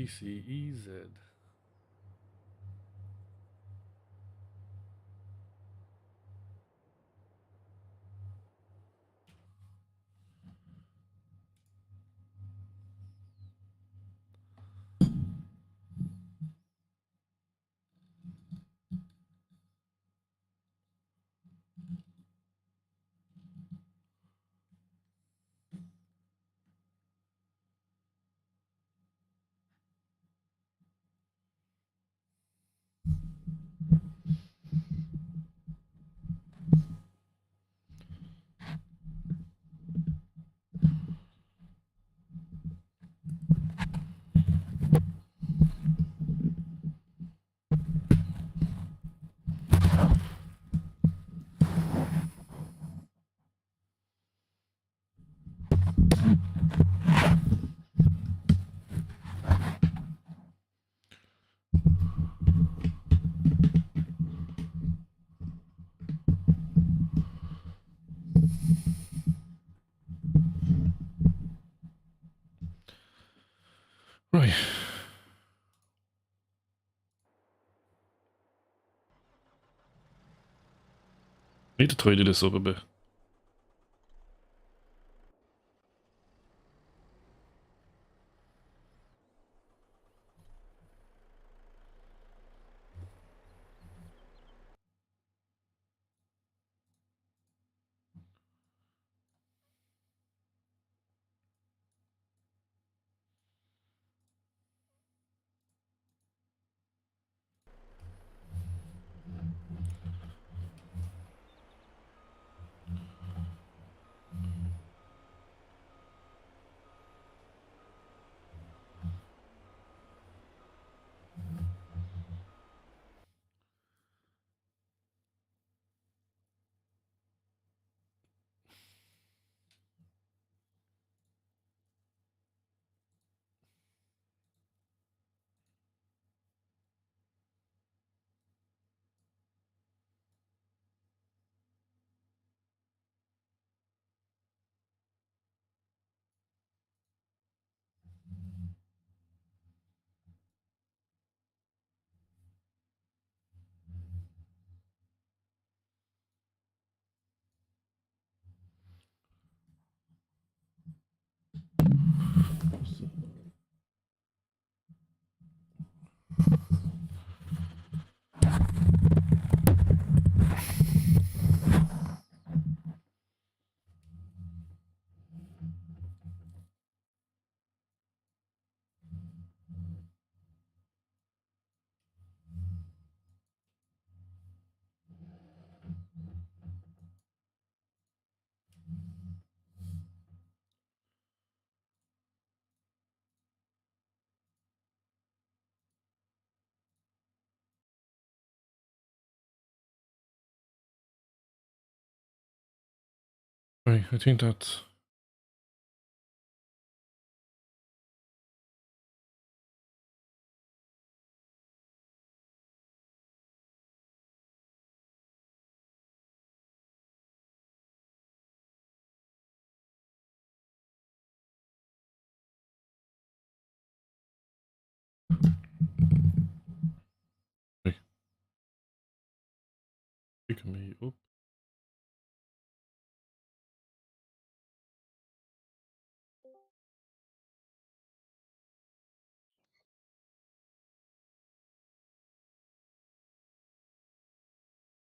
CEZ. Right. Need to tidy this up a bit. Right, I think that's... Right, picking me up.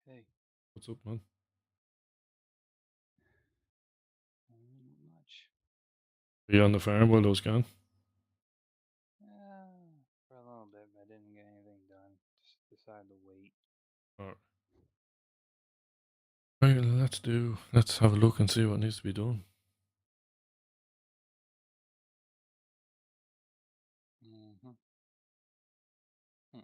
Hey, What's up, man? not much. Are you on the farm while those gone? For a little bit, but I didn't get anything done. Just decided to wait. Alright. Right, let's have a look and see what needs to be done. Mm-hmm. Hmm.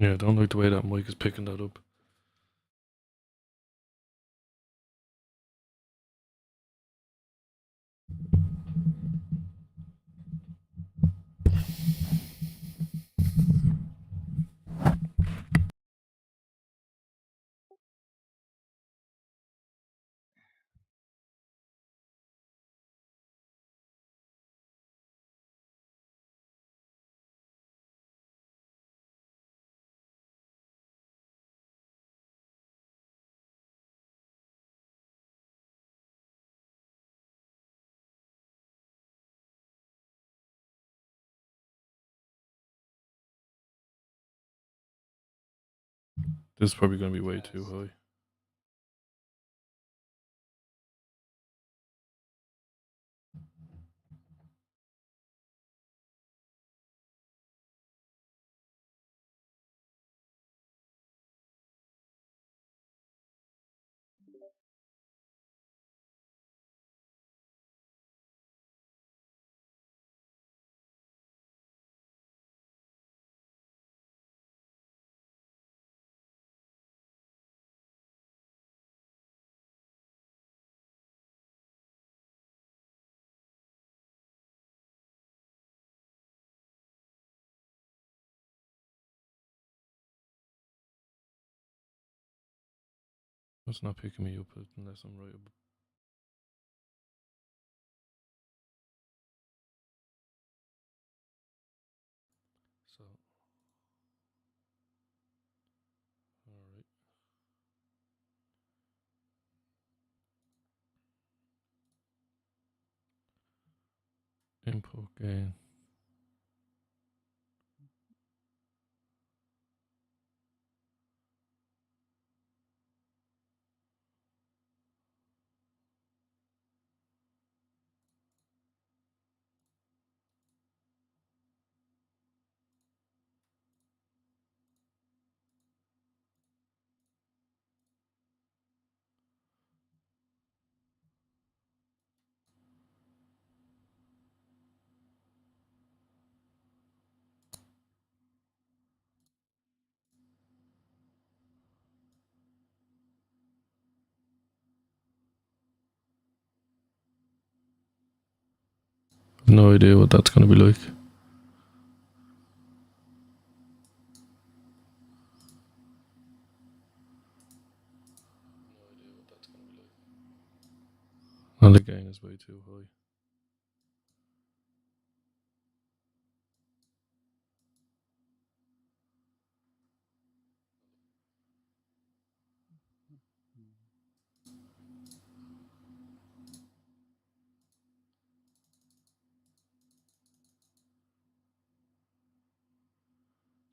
Yeah, I don't like the way that mic is picking that up. This is probably going to be way too high. It's not picking me up unless I'm right. So, alright. Input gain. I've no idea what that's going to be like. And the gain is way too high.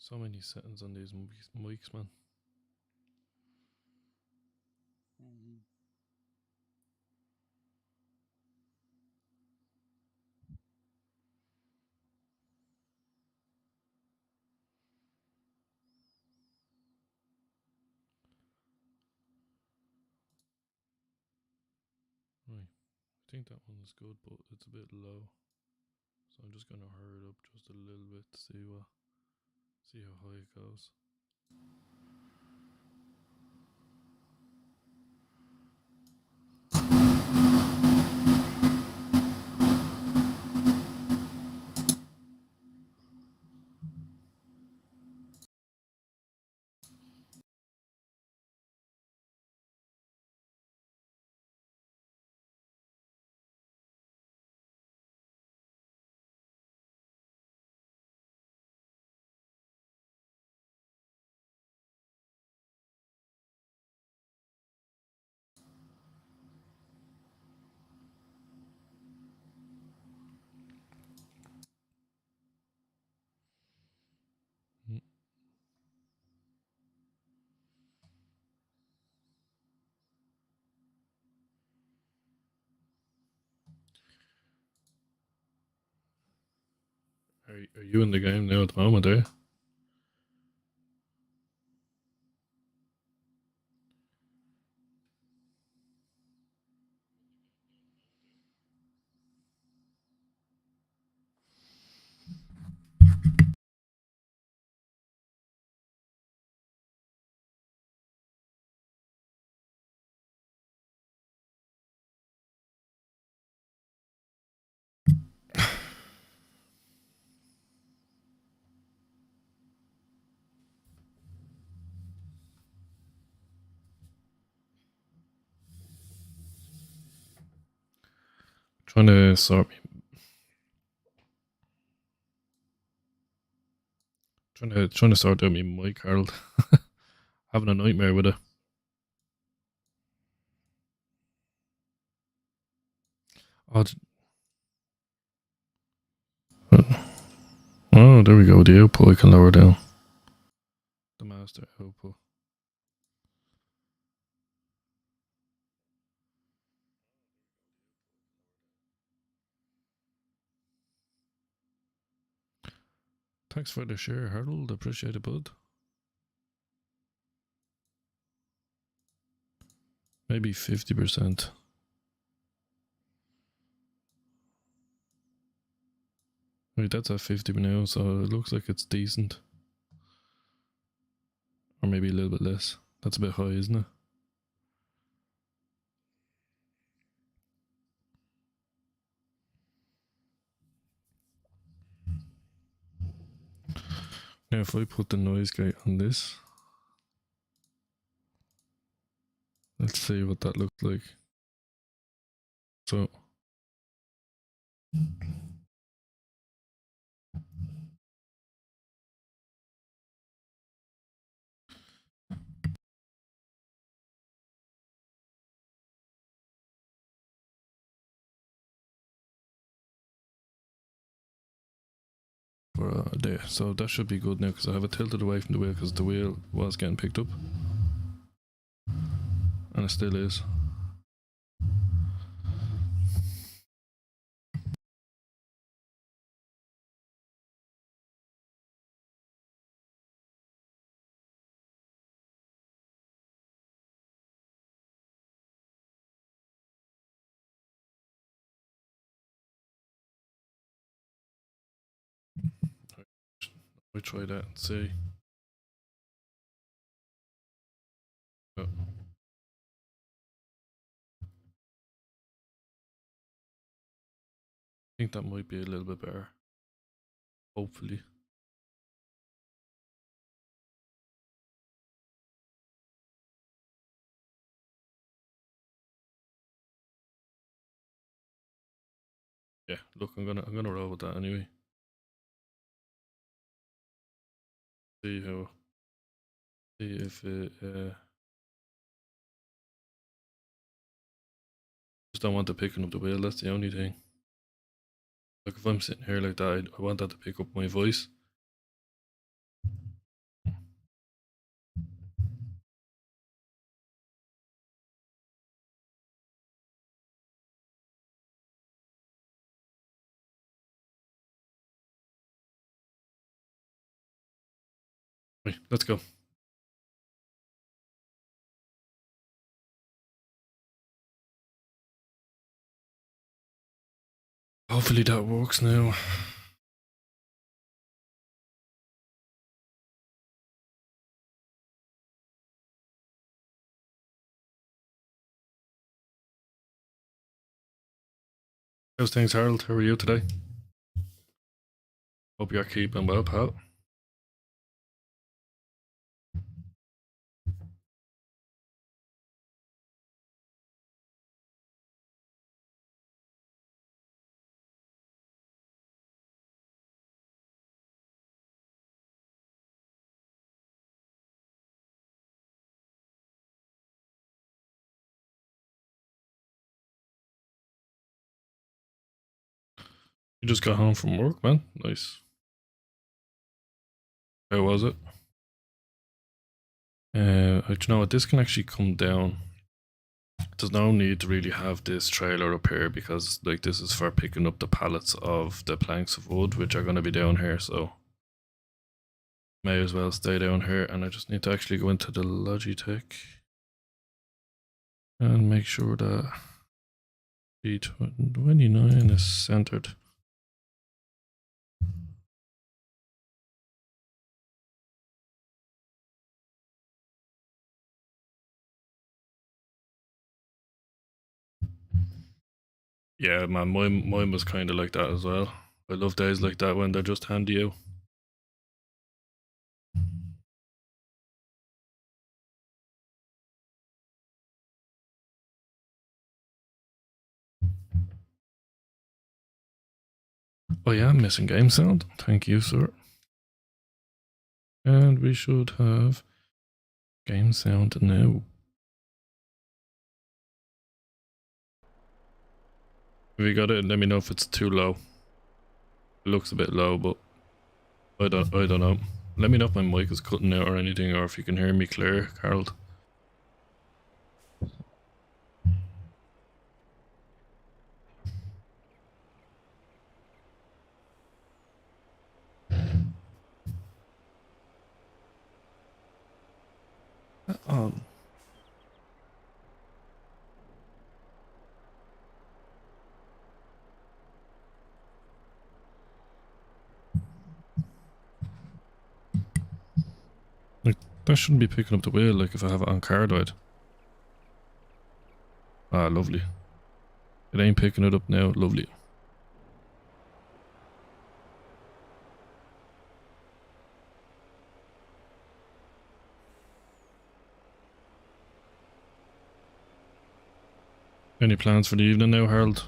So many settings on these mics, man. Right. I think that one is good, but it's a bit low. So I'm just going to hurry it up just a little bit to see how high it goes. Mm. Are you in the game now at the moment, are you? Trying to sort me. Trying to sort out my mic, Harold. Having a nightmare with it. Oh, oh, there we go. The output I can lower down. The master output. Thanks for the share, Harold. Appreciate it, bud. Maybe 50%. Wait, that's at 50 now, so it looks like it's decent. Or maybe a little bit less. That's a bit high, isn't it? Now, if I put the noise gate on this, let's see what that looks like. So, for there, so that should be good now because I have it tilted away from the wheel because the wheel was getting picked up, and it still is. We try that and see. Oh, I think that might be a little bit better. Hopefully. Yeah, look, I'm gonna roll with that anyway. See how. See if it. Just don't want it picking up the wheel. That's the only thing. Like if I'm sitting here like that, I want that to pick up my voice. Right, let's go. Hopefully that works now. How's things, Harold? How are you today? Hope you're keeping well, pal. You just got home from work, man. Nice. How was it? You know what? This can actually come down. There's no need to really have this trailer up here because, like, this is for picking up the pallets of the planks of wood, which are going to be down here. So, may as well stay down here. And I just need to actually go into the Logitech and make sure that B29 is centered. Yeah, man, mine was kind of like that as well. I love days like that when they're just handy out. Oh yeah, I'm missing game sound. Thank you, sir. And we should have game sound now. If you got it, let me know if it's too low. It looks a bit low, but I don't know. Let me know if my mic is cutting out or anything, or if you can hear me clear, Carol. On. Like, that shouldn't be picking up the wheel, like if I have it on cardioid. Ah, lovely. It ain't picking it up now, lovely. Any plans for the evening now, Harold?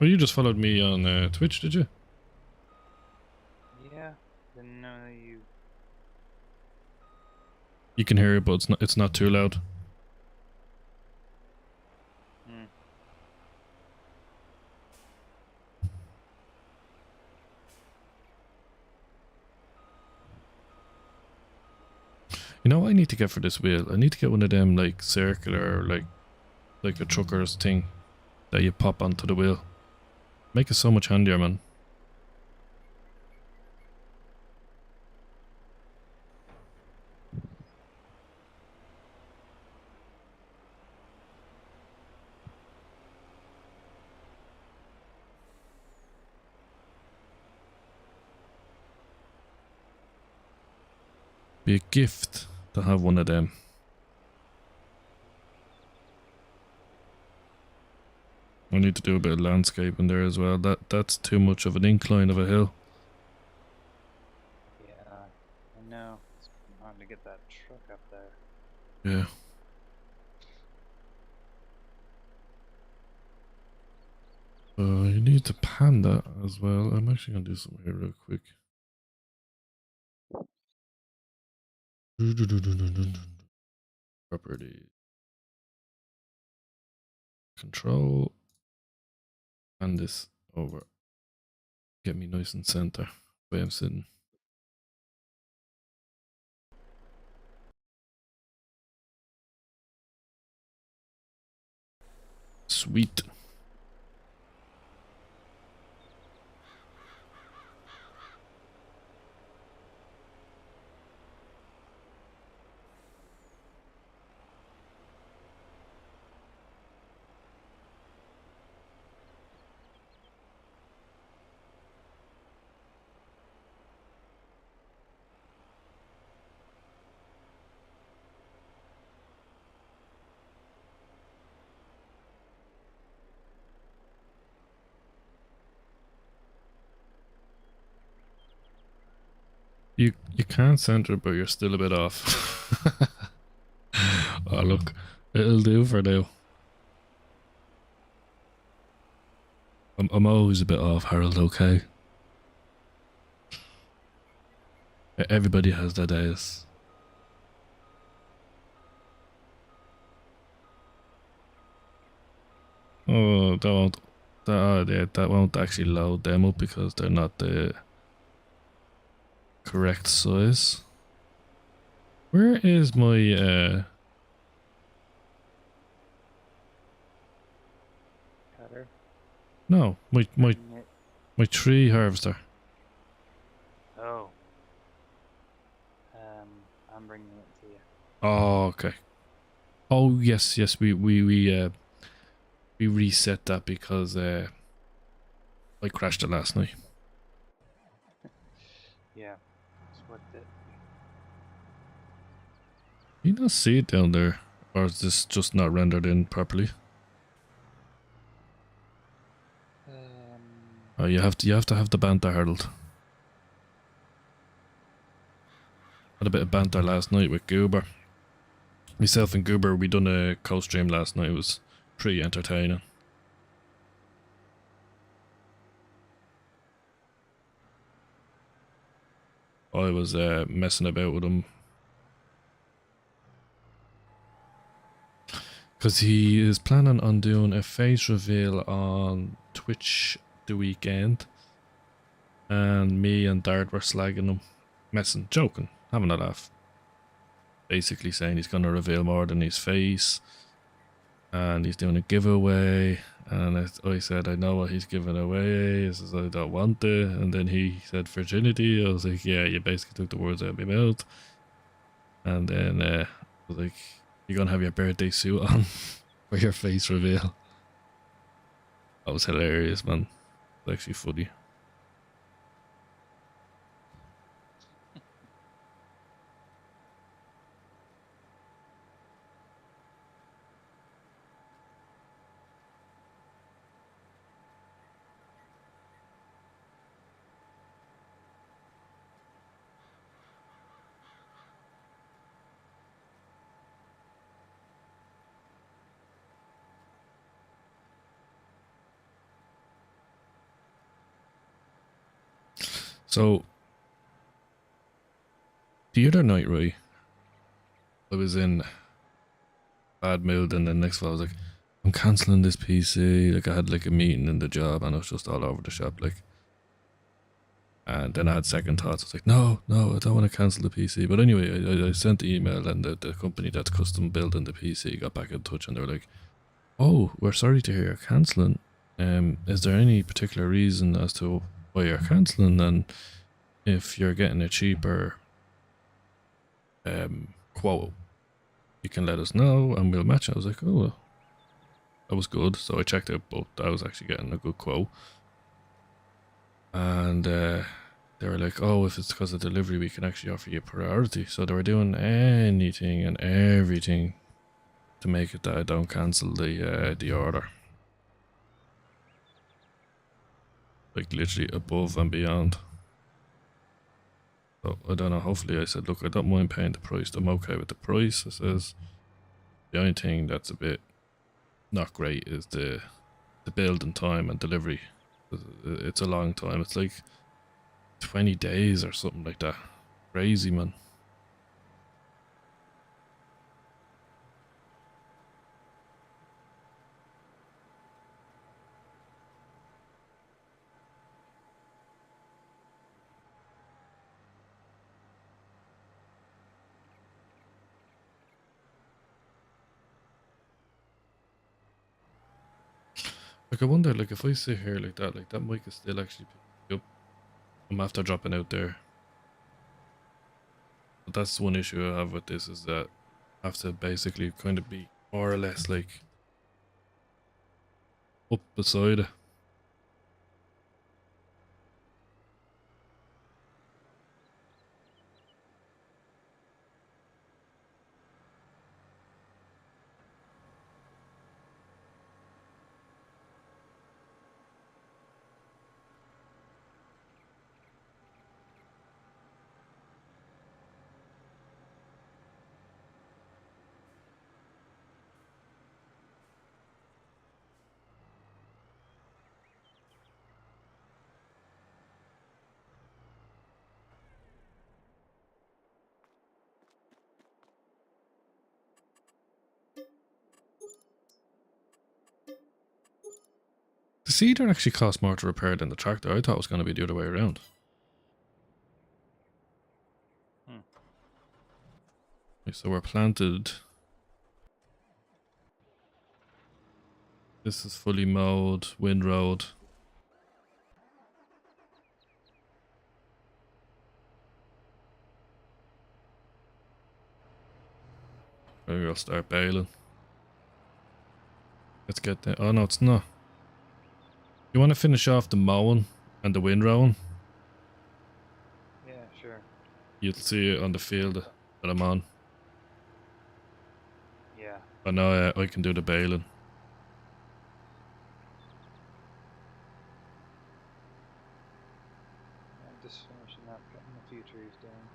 Well, you just followed me on Twitch, did you? Yeah, didn't know that you. You can hear it, but it's not too loud. Hmm. You know what I need to get for this wheel? I need to get one of them like circular, like a trucker's thing that you pop onto the wheel. Make it so much handier, man. Be a gift to have one of them. I need to do a bit of landscaping there as well. That's too much of an incline of a hill. Yeah, I know. It's hard to get that truck up there. Yeah. You need to pan that as well. I'm actually gonna do something here real quick. Property. Control. Hand this over. Get me nice and center where I'm sitting. Sweet. You can't center it, but you're still a bit off. Oh look, it'll do for now. I'm always a bit off, Harold, okay? Everybody has their days. Oh, that won't actually load them up because they're not the correct size. Where is my Cutter. no, my tree harvester. Oh. I'm bringing it to you. Oh, okay. Oh yes, we reset that because I crashed it last night. Yeah, it's worth it. You not see it down there, or is this just not rendered in properly? Oh, you have to have the banter, Harold. Had a bit of banter last night with Goober. Myself and Goober, we done a co-stream last night. It was pretty entertaining. I was messing about with him because he is planning on doing a face reveal on Twitch the weekend, and me and Dart were slagging him, messing, joking, having a laugh, basically saying he's gonna reveal more than his face, and he's doing a giveaway. And I said, I know what he's giving away. He says, I don't want it. And then he said virginity. I was like, yeah, you basically took the words out of my mouth. And then I was like, you're gonna have your birthday suit on for your face reveal. That was hilarious, man. It's actually funny. So the other night, right, I was in bad mood, and then next of all I was like, I'm cancelling this PC. Like I had like a meeting in the job, and I was just all over the shop, like. And then I had second thoughts. I was like, no, I don't want to cancel the PC. But anyway, I sent the email, and the company that's custom building the PC got back in touch, and they were like, oh, we're sorry to hear you're cancelling. Is there any particular reason as to why you're cancelling? And if you're getting a cheaper quote, you can let us know and we'll match it. I was like, oh, that was good. So I checked out both. I was actually getting a good quote. And they were like, oh, if it's because of delivery, we can actually offer you priority. So they were doing anything and everything to make it that I don't cancel the order. Like literally above and beyond. So I don't know, hopefully I said, look, I don't mind paying the price. I'm okay with the price. I says, the only thing that's a bit not great is the building time and delivery. It's a long time. It's like 20 days or something like that. Crazy, man. Like I wonder, like if I sit here like that mic is still actually picking me up. I'm after dropping out there. But that's one issue I have with this, is that I have to basically kind of be more or less like up beside it. The cedar actually costs more to repair than the tractor. I thought it was going to be the other way around. Okay, so we're planted. This is fully mowed, windrowed. Maybe I'll start baling. Let's get there. Oh no, it's not. You want to finish off the mowing and the windrowing? Yeah, sure. You'll see it on the field that I'm on. Yeah. But now I can do the baling. I'm just finishing up getting a few trees down.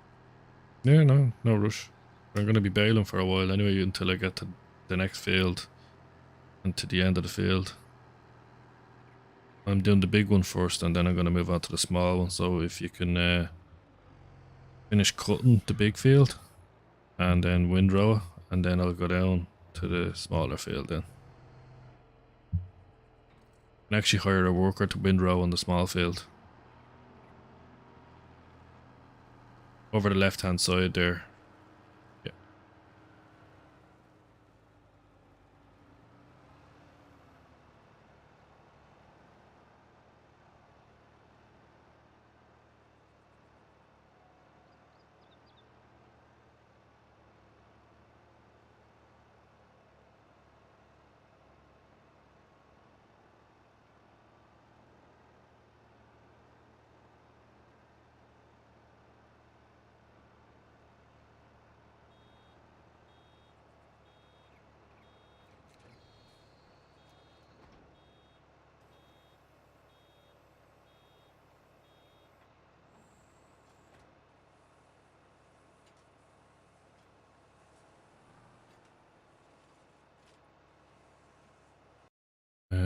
Yeah, no rush. I'm going to be bailing for a while anyway until I get to the next field and to the end of the field. I'm doing the big one first and then I'm going to move on to the small one. So if you can finish cutting the big field and then windrow, and then I'll go down to the smaller field then. And actually hire a worker to windrow on the small field. Over the left hand side there. Yeah.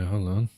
Hold on.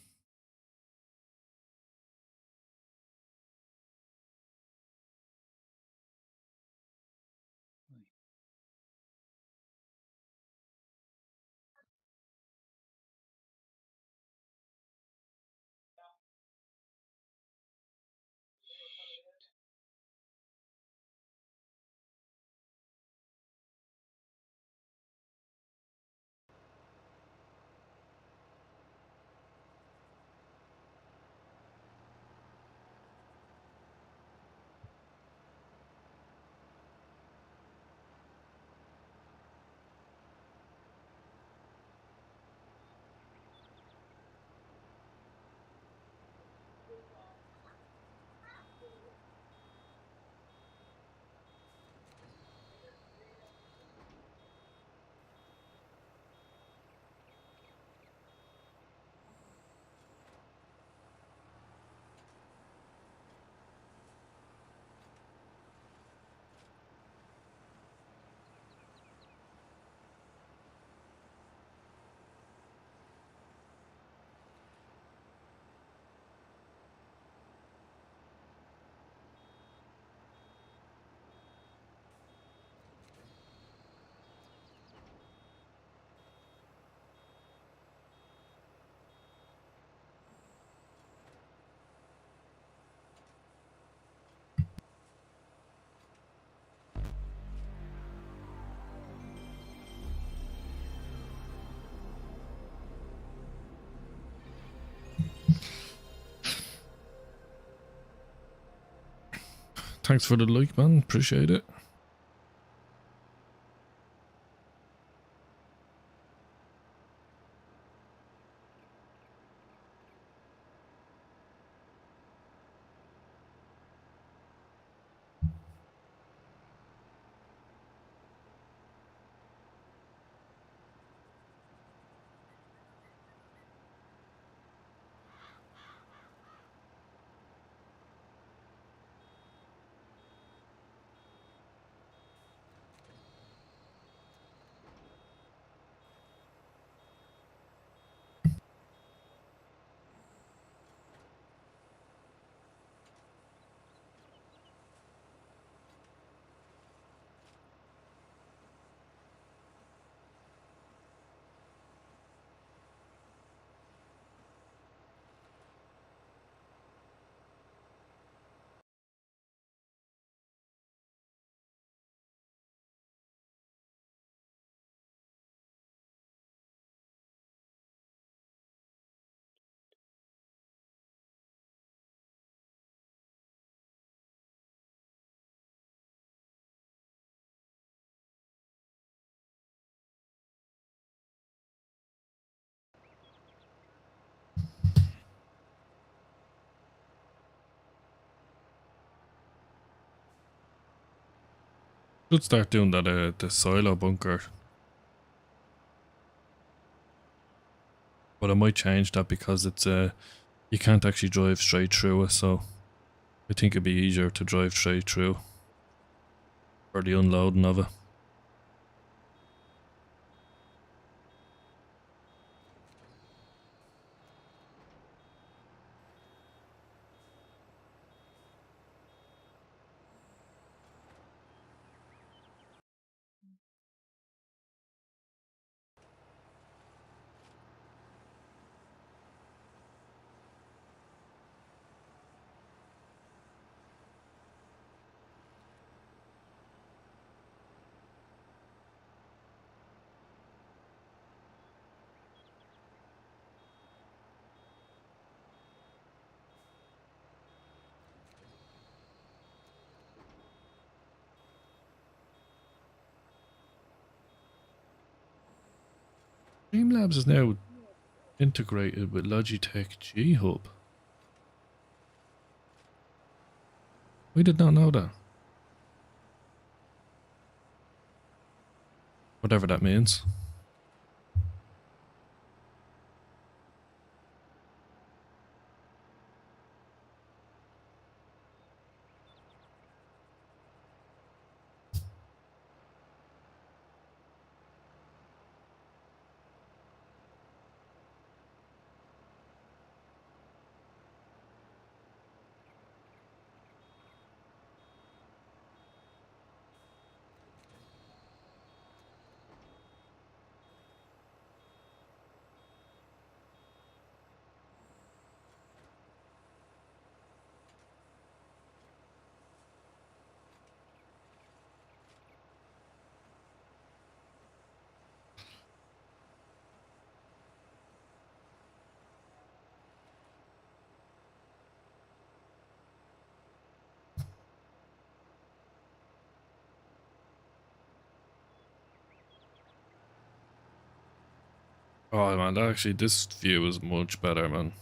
Thanks for the like, man. Appreciate it. Should start doing that the silo bunker. But I might change that because it's you can't actually drive straight through it, so I think it'd be easier to drive straight through. for the unloading of it. Streamlabs is now integrated with Logitech G Hub. We did not know that. Whatever that means. Oh man, actually this view is much better, man.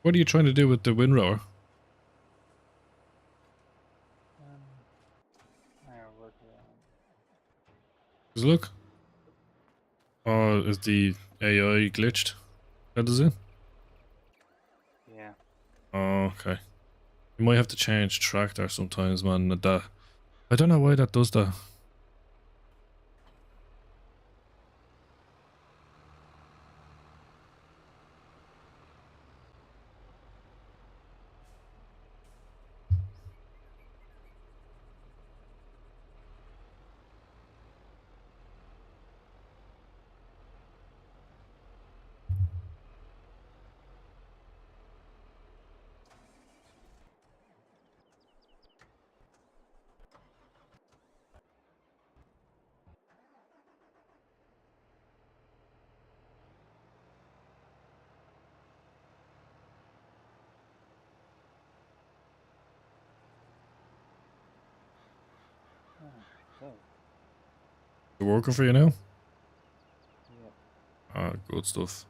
What are you trying to do with the windrower? I gotta work it out. Cause look. Oh, is the AI glitched? That is it? Yeah. Oh, okay. You might have to change track there sometimes, man. That I don't know why that does that. Okay. It working for you now? Yep. Ah, good stuff.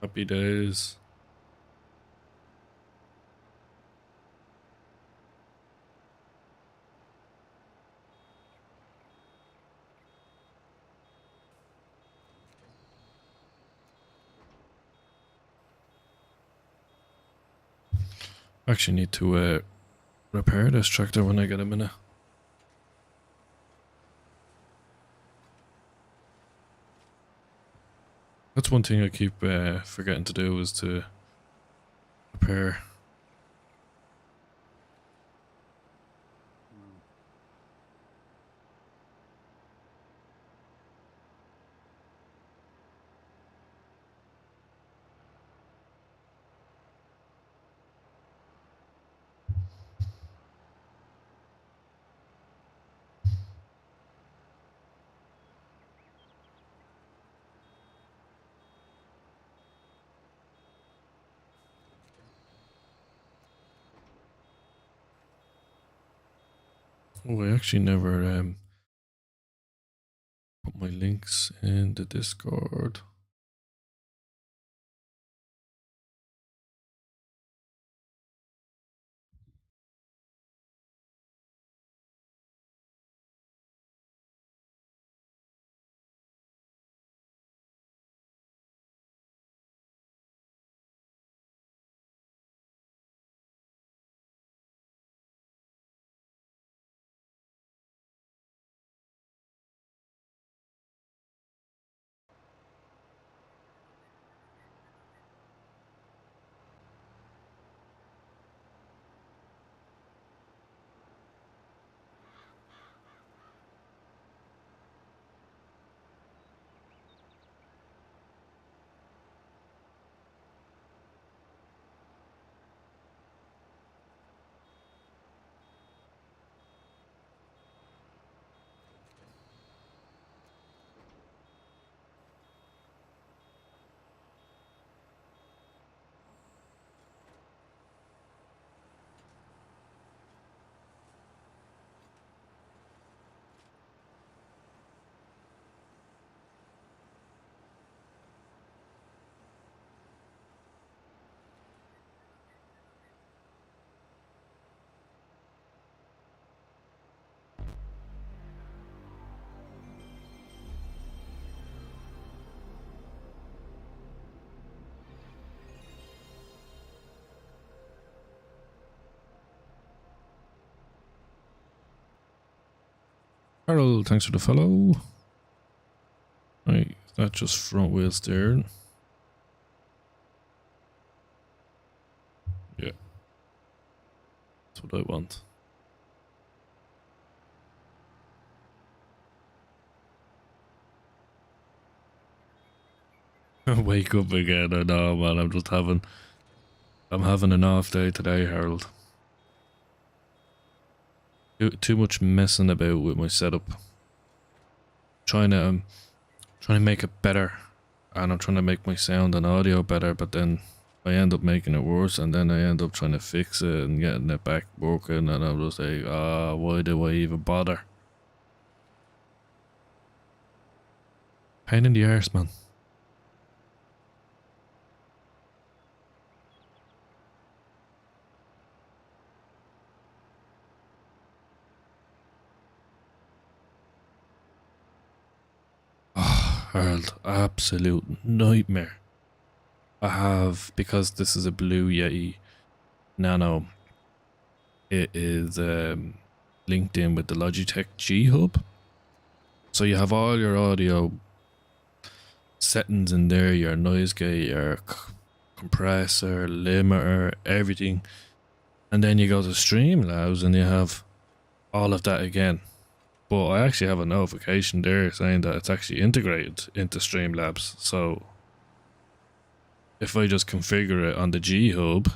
Happy days. Actually need to repair this tractor when I get a minute. That's one thing I keep forgetting to do is to repair. Mm. Oh, I actually never put my links in the Discord. Harold, thanks for the follow. Right, that just front wheel steering. Yeah, that's what I want. Wake up again, I know, man. I'm having an off day today, Harold. Too much messing about with my setup. Trying to make it better, and I'm trying to make my sound and audio better, but then I end up making it worse, and then I end up trying to fix it and getting it back working, and I'm just like, why do I even bother? Pain in the arse, man. Oh, Harold, absolute nightmare. I have, because this is a Blue Yeti Nano, it is linked in with the Logitech G Hub. So you have all your audio settings in there, your noise gate, your compressor, limiter, everything. And then you go to Streamlabs and you have all of that again. But I actually have a notification there saying that it's actually integrated into Streamlabs. So if I just configure it on the G Hub,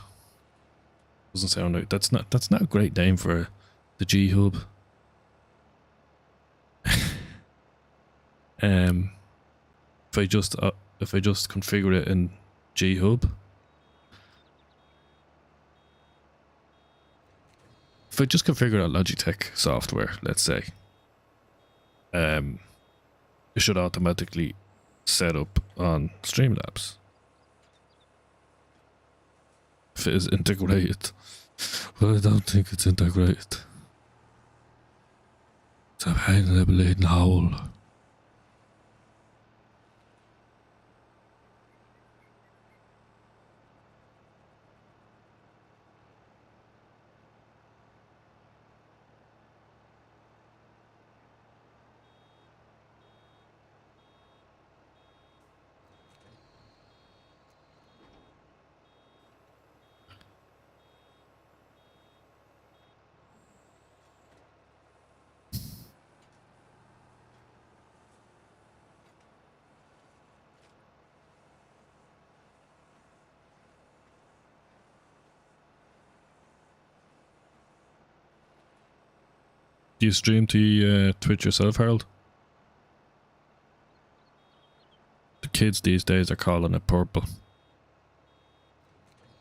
doesn't sound like that's not a great name for the G Hub. If I just configure it in G Hub, if I just configure a Logitech software, let's say, it should automatically set up on Streamlabs. If it is integrated, but I don't think it's integrated. It's a pain in the bleeding hole. Do you stream to Twitch yourself, Harold? The kids these days are calling it purple.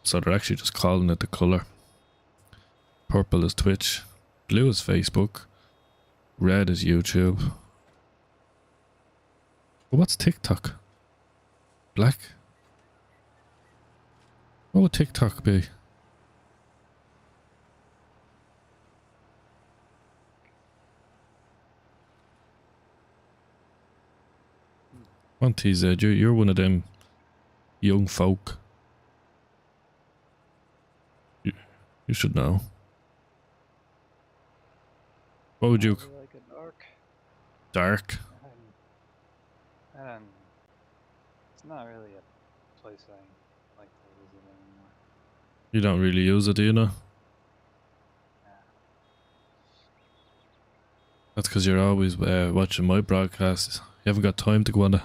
So they're actually just calling it the colour. Purple is Twitch, blue is Facebook, red is YouTube. What's TikTok? Black? What would TikTok be? On TZ, you're one of them young folk. You should know. What would you... I like it dark. Dark? I don't. It's not really a place I like to visit anymore. You don't really use it, do you know? Yeah. That's because you're always watching my broadcasts. You haven't got time to go on there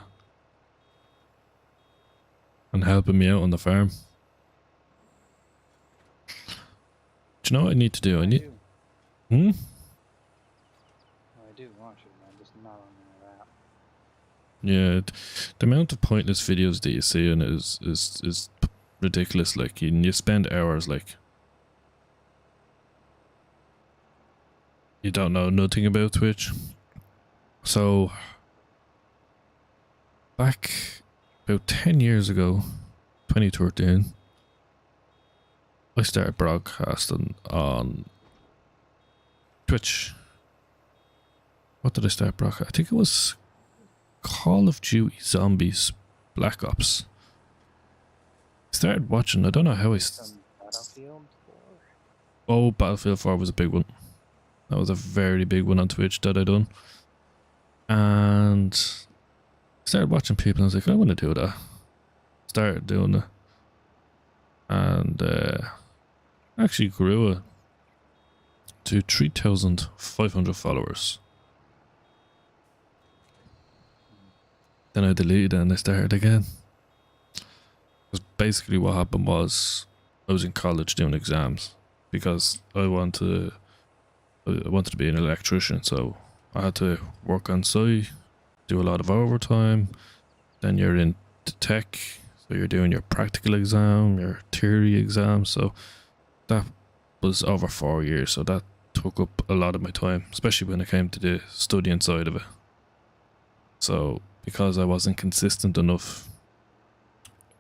and helping me out on the farm. Do you know what I need to do? I need... do. Hmm? I do watch it, man. Just not on that app. Yeah, the amount of pointless videos that you see in it is ridiculous. Like, you spend hours, like... You don't know nothing about Twitch. So... Back about 10 years ago, 2013, I started broadcasting on Twitch. What did I start broadcasting? I think it was Call of Duty Zombies Black Ops. I started watching, I don't know how I... Battlefield 4? Oh, Battlefield 4 was a big one. That was a very big one on Twitch that I done. And I started watching people and I was like, I want to do that. Started doing it. And actually grew it to 3,500 followers. Then I deleted it and I started again. Because basically what happened was I was in college doing exams because I wanted to be an electrician, so I had to work on site, do a lot of overtime. Then you're in tech, so you're doing your practical exam, your theory exam. So that was over 4 years, so that took up a lot of my time, especially when it came to the studying side of it. So because I wasn't consistent enough,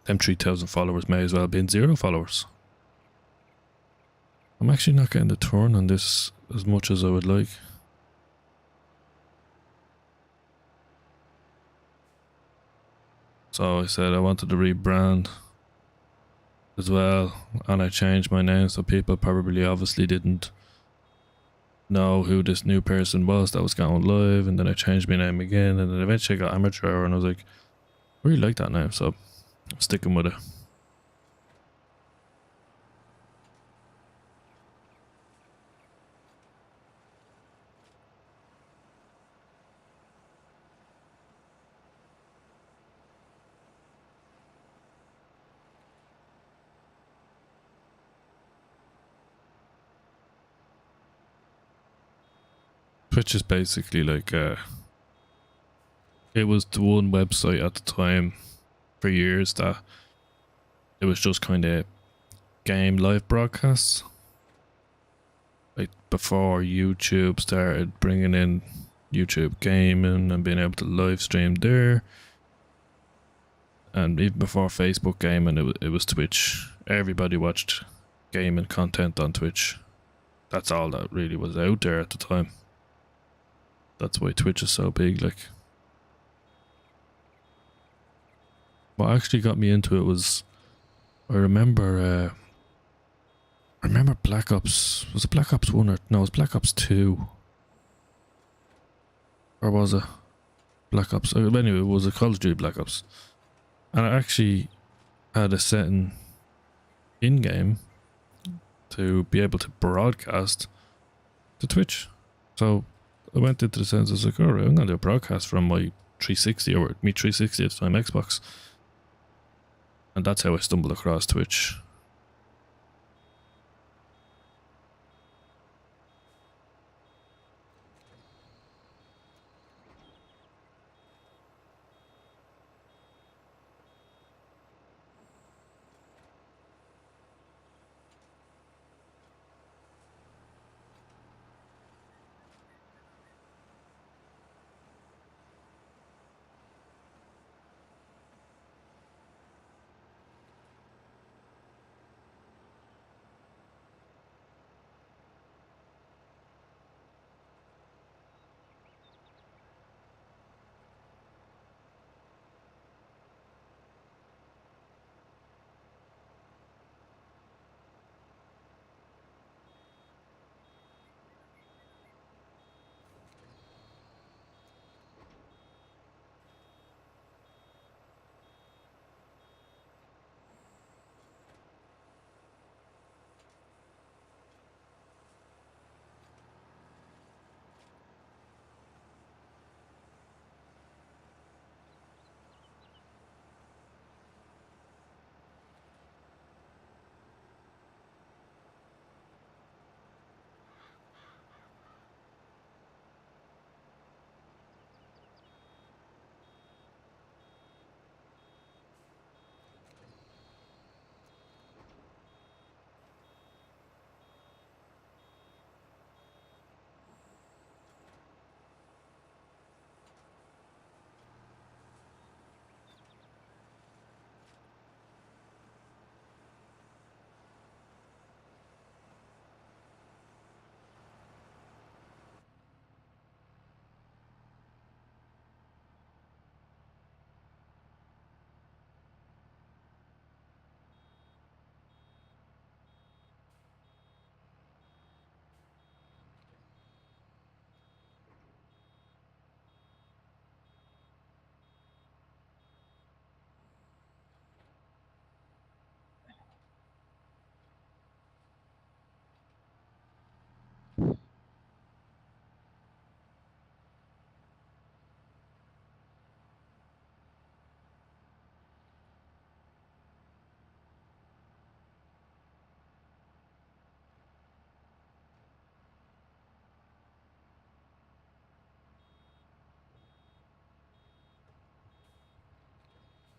them 3,000 followers may as well have been 0 followers. I'm actually not getting the turn on this as much as I would like. So I said I wanted to rebrand as well, and I changed my name, so people probably obviously didn't know who this new person was that was going live, and then I changed my name again, and then eventually I got amateur, and I was like, I really like that name, so I'm sticking with it. Twitch is basically like it was the one website at the time for years that it was just kind of game live broadcasts. Like before YouTube started bringing in YouTube gaming and being able to live stream there, and even before Facebook gaming, it was Twitch. Everybody watched gaming content on Twitch. That's all that really was out there at the time. That's why Twitch is so big. Like, what actually got me into it was, I remember Black Ops. Was it Black Ops 1 or no? It was Black Ops 2, or was it Black Ops? Anyway, it was a Call of Duty Black Ops, and I actually had a setting in game to be able to broadcast to Twitch. So I went into the sense, I was like, alright, I'm gonna do a broadcast from my 360 or me 360 at the time Xbox, and that's how I stumbled across Twitch.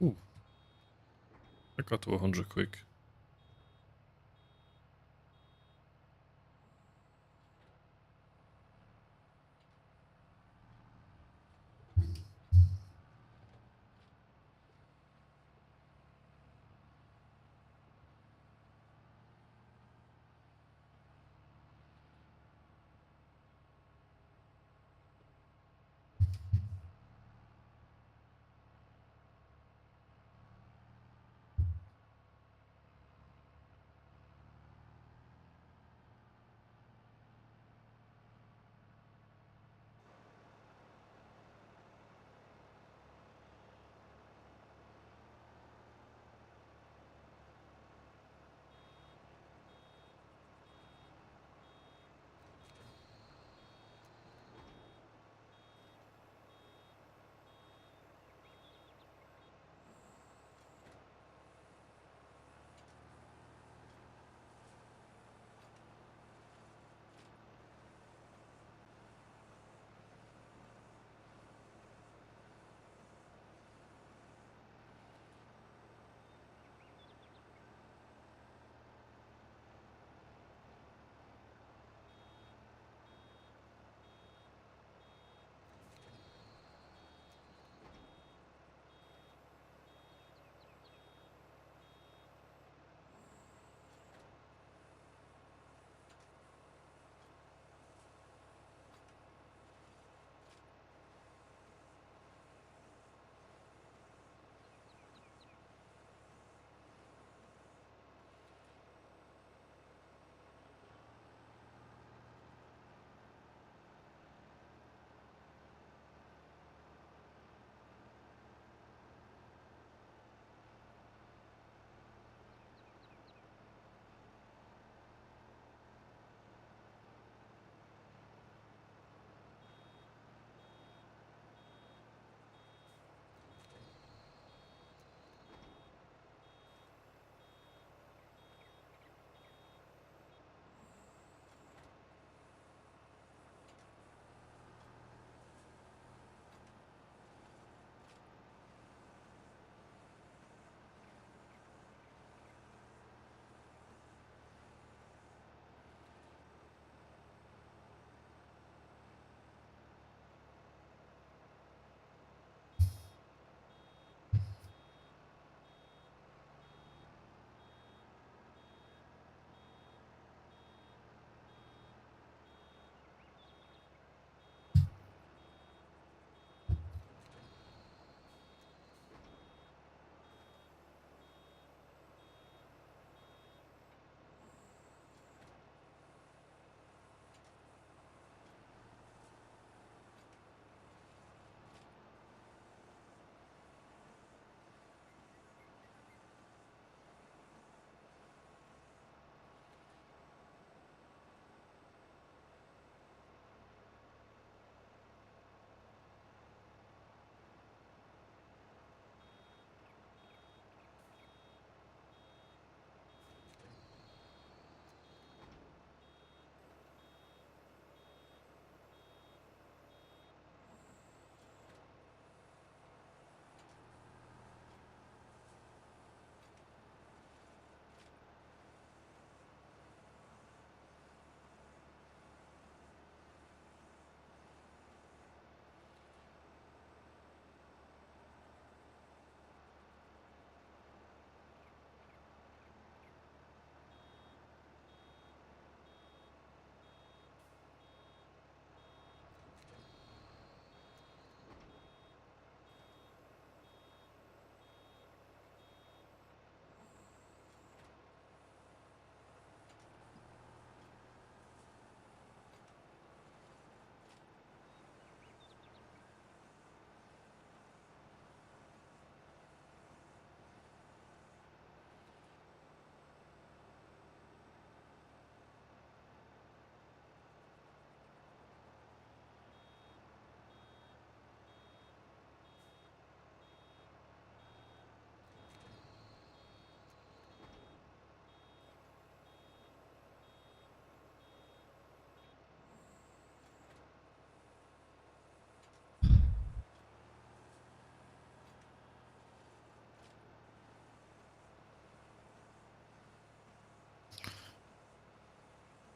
Ooh, I got to 100 quick.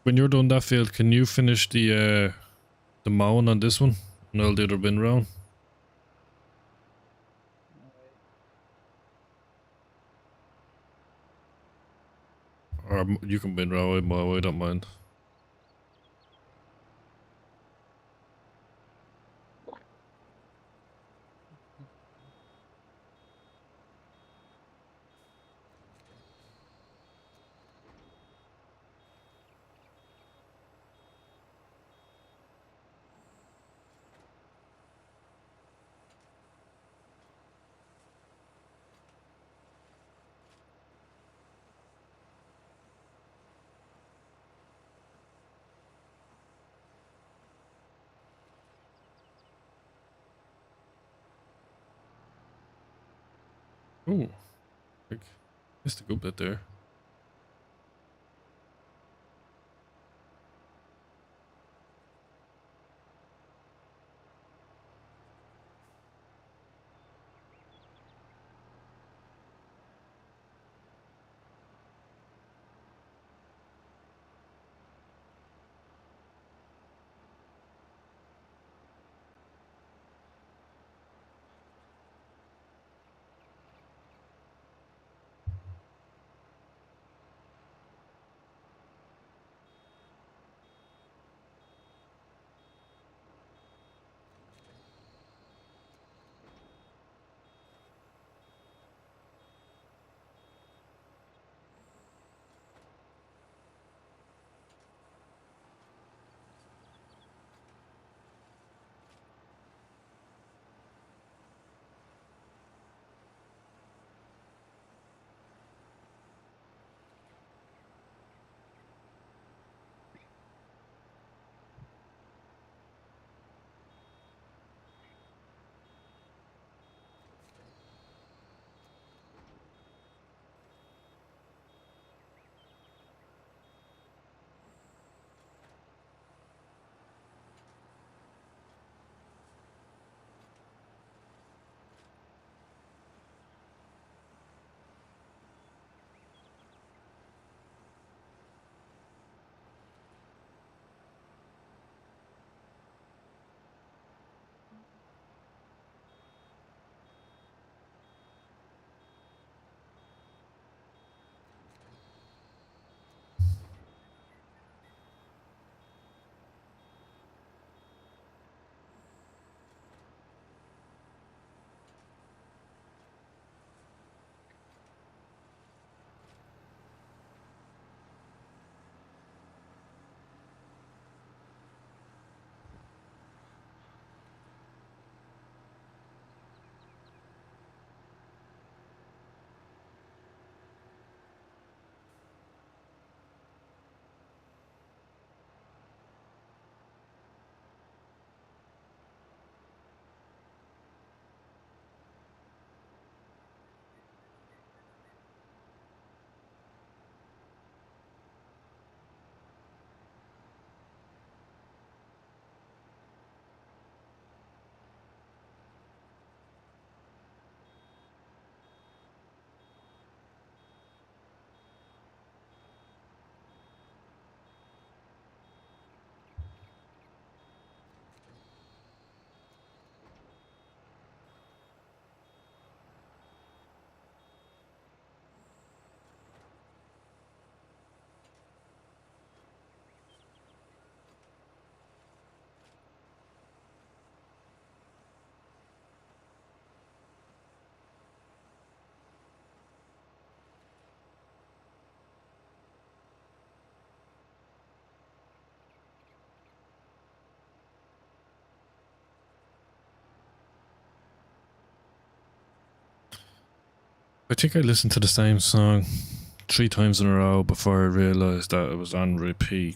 When you're done that field, can you finish the mowing on this one? And I'll do the bin round. Or you can bin round, I don't mind. Oh, like, missed a good bit there. I think I listened to the same song 3 times in a row before I realised that it was on repeat.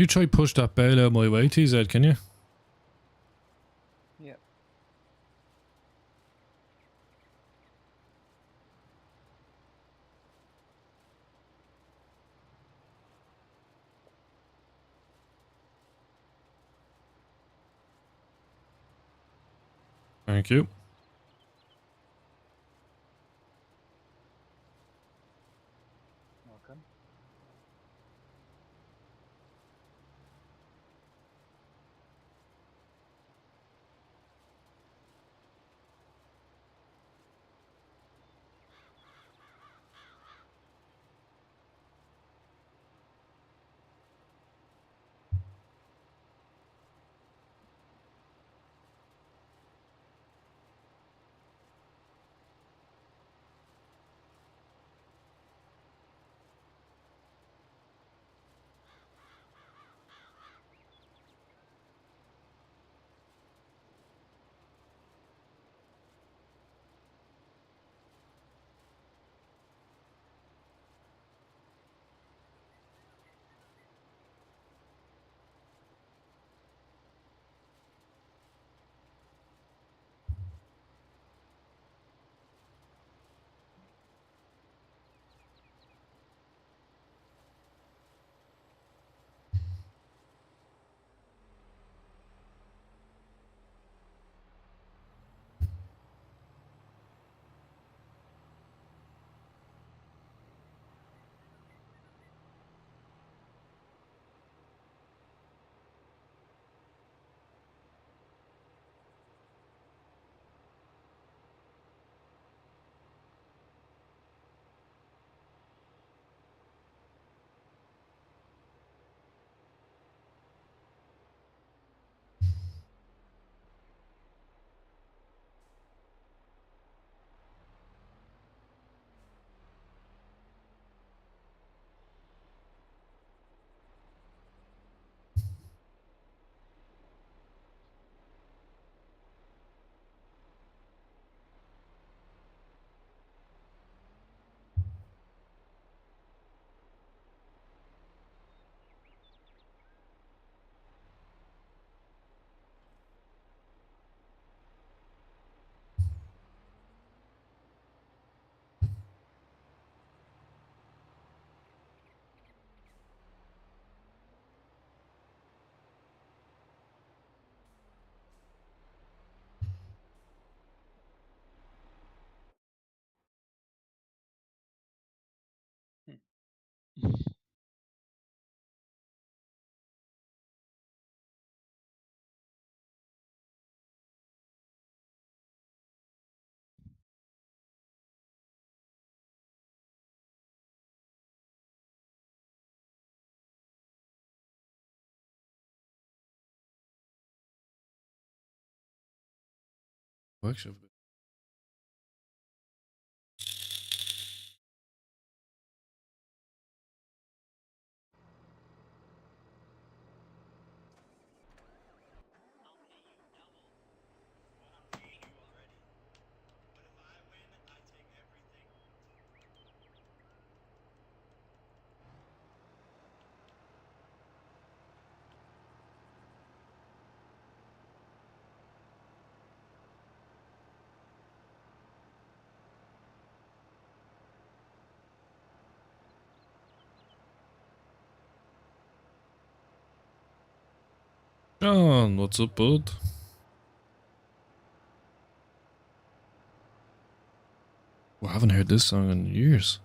You try push that bale out my way, TZ, can you? Yep. Thank you. Welcome. Actually, John, what's up, bud? Well, I haven't heard this song in years.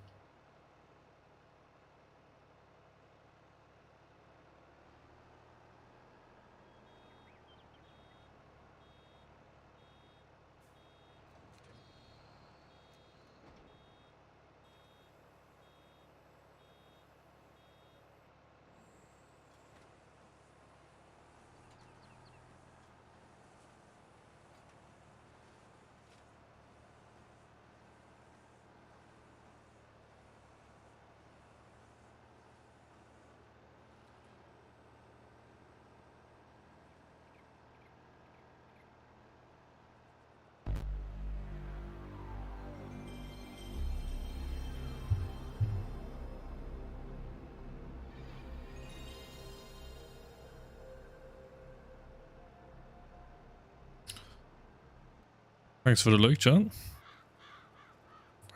Thanks for the like, John.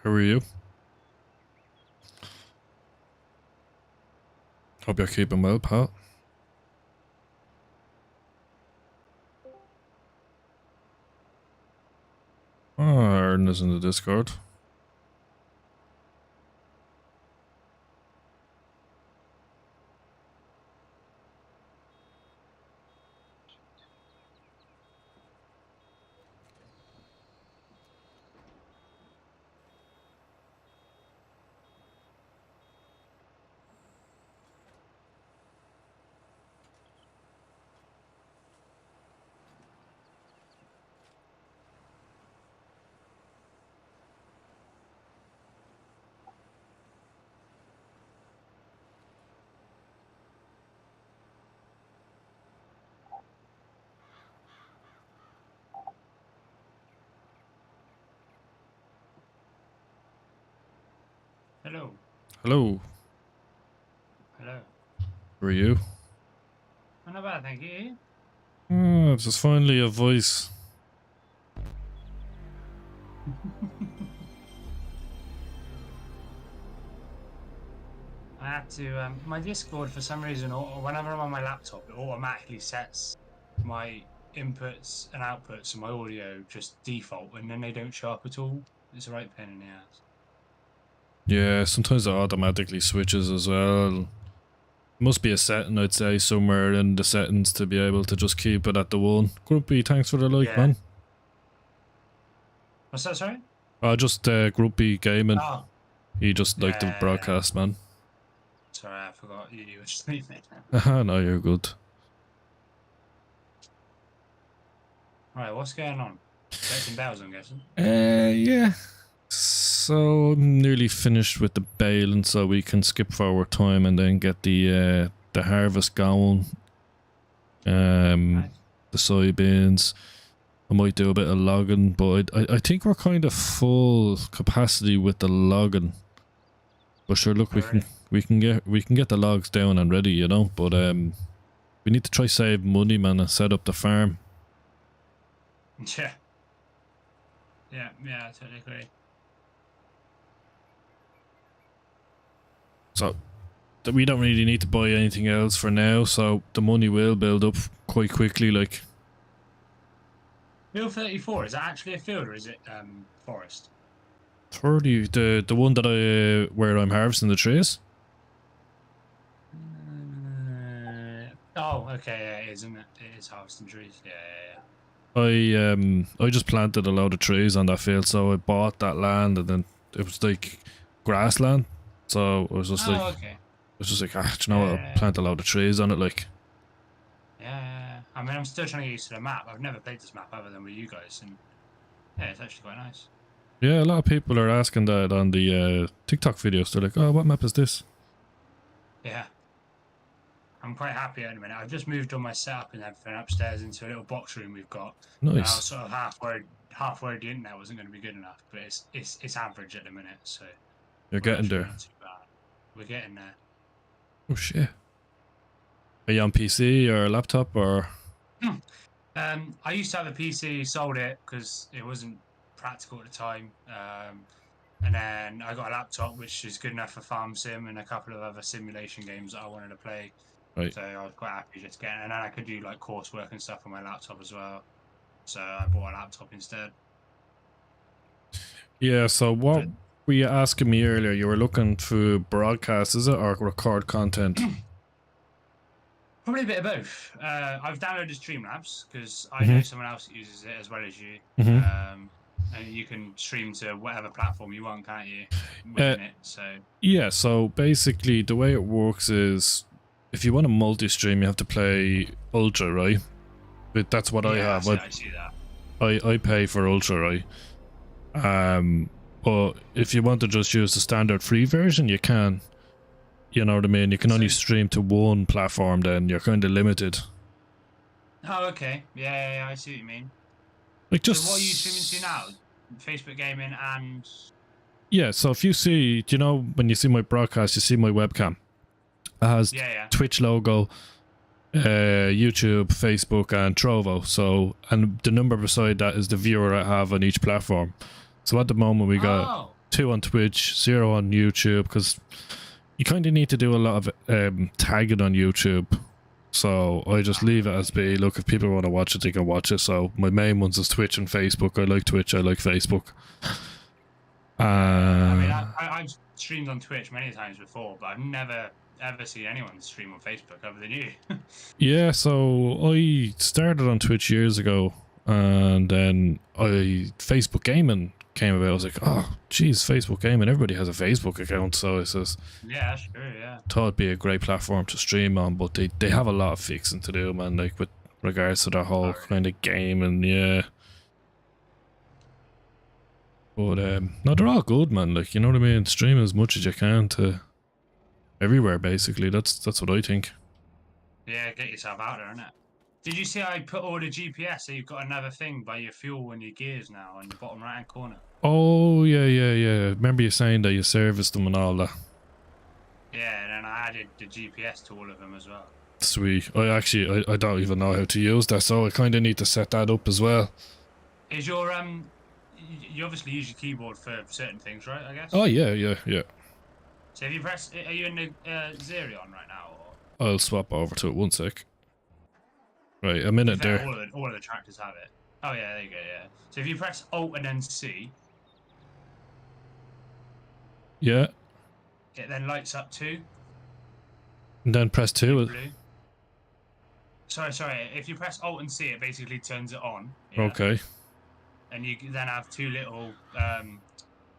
How are you? Hope you're keeping well, Pat. Aaron is in the Discord. Hello. Hello. Hello. How are you? Oh, not bad, thank you. Oh, it's just finally a voice. I had to, my Discord for some reason, or whenever I'm on my laptop, it automatically sets my inputs and outputs and my audio just default, and then they don't show up at all. It's a right pain in the ass. Yeah, sometimes it automatically switches as well. Must be a setting, I'd say, somewhere in the settings to be able to just keep it at the one. Grumpy, thanks for the like, Yeah. man. What's that, sorry? Just Grumpy Gaming. Oh, He just liked the yeah. broadcast, man. Sorry, I forgot you were sleeping. Haha, no, you're good. Right, what's going on? Collecting bells, I'm guessing. Yeah. So I'm nearly finished with the baling, so we can skip forward time and then get the harvest going. Nice. The soybeans. I might do a bit of logging, but I think we're kind of full capacity with the logging. But sure, look, we can get the logs down and ready, you know. But we need to try save money, man, and set up the farm. Yeah. Yeah, I totally agree. So we don't really need to buy anything else for now, so the money will build up quite quickly, like. Field 34, is that actually a field or is it forest? 30, the one that where I'm harvesting the trees. Oh, okay, yeah, it is, isn't it? It is harvesting trees. Yeah. I just planted a load of trees on that field, so I bought that land, and then it was like grassland. So I was just okay. do you know what? I'll plant a load of trees on it, like. Yeah. I mean, I'm still trying to get used to the map. I've never played this map other than with you guys, and yeah, it's actually quite nice. Yeah, a lot of people are asking that on the TikTok videos. They're like, "Oh, what map is this?" Yeah. I'm quite happy at the minute. I've just moved all my setup and everything upstairs into a little box room we've got. Nice. And I was sort of half worried the internet wasn't going to be good enough, but it's average at the minute, so You're getting there. not too bad. We're getting there. Oh shit. Are you on PC or laptop or? I used to have a PC, sold it because it wasn't practical at the time. And then I got a laptop, which is good enough for Farm Sim and a couple of other simulation games that I wanted to play. Right. So I was quite happy just getting it. And then I could do like coursework and stuff on my laptop as well. So I bought a laptop instead. Yeah, so what were you asking me earlier? You were looking for broadcast, is it, or record content? Probably a bit of both. I've downloaded Streamlabs because I know someone else that uses it as well as you. And you can stream to whatever platform you want, can't you? Within it, so. Yeah, so basically the way it works is if you want to multi-stream, you have to play Ultra, right? But that's what I have. I see that. I pay for Ultra, right? But if you want to just use the standard free version, you can. You know what I mean? You can only stream to one platform, then you're kind of limited. Oh, okay. Yeah, I see what you mean. Like just. So what are you streaming to now? Facebook gaming and. Yeah, so if you see, you know, when you see my broadcast, you see my webcam. It has Twitch logo, YouTube, Facebook, and Trovo. So, and the number beside that is the viewer I have on each platform. So at the moment we got Oh, 2 on Twitch, 0 on YouTube, because you kind of need to do a lot of tagging on YouTube. So I just leave it as be. Look, if people want to watch it, they can watch it. So my main ones is Twitch and Facebook. I like Twitch. I like Facebook. I mean, I've streamed on Twitch many times before, but I've never ever seen anyone stream on Facebook other than you. yeah, so I started on Twitch years ago, and then Facebook gaming came about. I was like, oh, geez, Facebook gaming. Everybody has a Facebook account, so I says, Yeah, that's true. Yeah. thought it'd be a great platform to stream on, but they have a lot of fixing to do, man. Like with regards to their whole kind of game, and yeah. But no, they're all good, man. Like, you know what I mean. Stream as much as you can to everywhere, basically. That's what I think. Yeah, get yourself out there, innit? Did you see I put all the GPS so you've got another thing by your fuel and your gears now on the bottom right hand corner? Oh yeah. Remember you saying that you serviced them and all that. Yeah, and then I added the GPS to all of them as well. Sweet. I don't even know how to use that, so I kind of need to set that up as well. Is your you obviously use your keyboard for certain things, right? I guess. Oh yeah. So if you press, are you in the Xerion right now? Or? I'll swap over to it 1 sec. Right, a minute there. All of the tractors have it. Oh yeah, there you go. Yeah. So if you press Alt and then C, Yeah. it then lights up 2. And then press 2. Blue. Sorry. If you press Alt and C, it basically turns it on. Yeah? Okay. And you then have 2 little,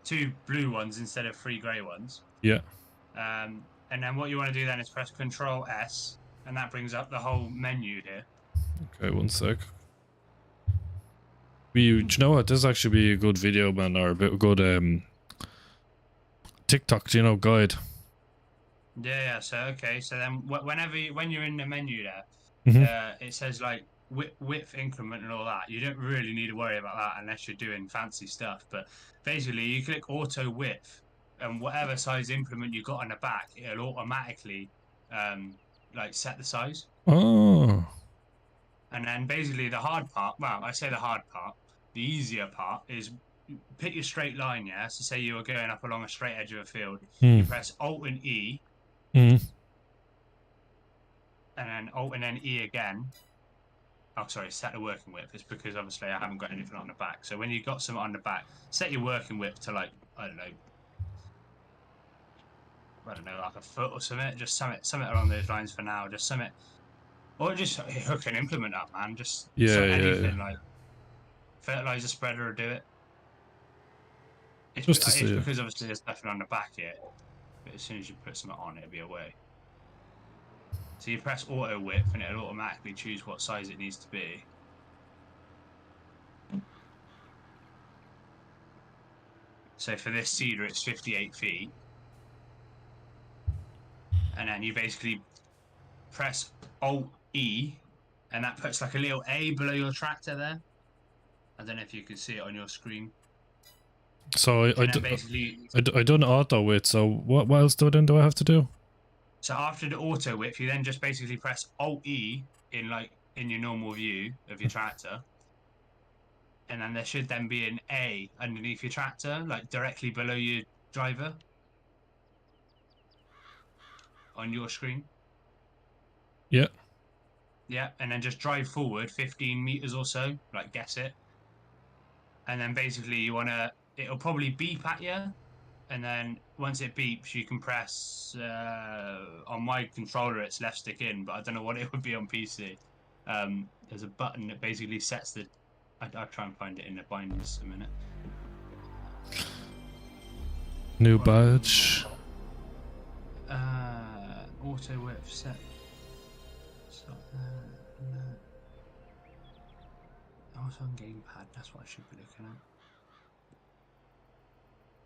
2 blue ones instead of 3 grey ones. Yeah. And then what you want to do then is press Control S, and that brings up the whole menu here. Okay, 1 sec. Do you know what? This actually be a good video, man, or a bit good TikTok, guide. Yeah. So then when you're in the menu there, it says like width increment and all that. You don't really need to worry about that unless you're doing fancy stuff. But basically, you click auto width, and whatever size implement you got on the back, it'll automatically like set the size. Oh. And then basically the hard part, well, I say the hard part, the easier part is pick your straight line, yeah? So say you were going up along a straight edge of a field, you press Alt and E, and then Alt and then E again. Oh, sorry, set the working width. It's because obviously I haven't got anything on the back. So when you've got something on the back, set your working width to like, I don't know, like a foot or something. Just something along those lines for now. Just something. Or just hook an implement up, man. Just anything like fertilizer spreader will do it. It's because obviously there's nothing on the back yet. But as soon as you put something on, it'll be away. So you press auto width and it'll automatically choose what size it needs to be. So for this cedar, it's 58 feet. And then you basically press Alt E, and that puts like a little A below your tractor there. I don't know if you can see it on your screen. So I done auto width. So what else do I have to do? So after the auto width, you then just basically press Alt E in your normal view of your tractor, and then there should then be an A underneath your tractor, like directly below your driver on your screen. Yeah. Yeah, and then just drive forward 15 meters or so, like guess it. And then basically it'll probably beep at you. And then once it beeps, you can press, on my controller, it's left stick in, but I don't know what it would be on PC. There's a button that basically sets the, I'll try and find it in the bindings a minute. New badge. Auto width set. Also on gamepad, that's what I should be looking at.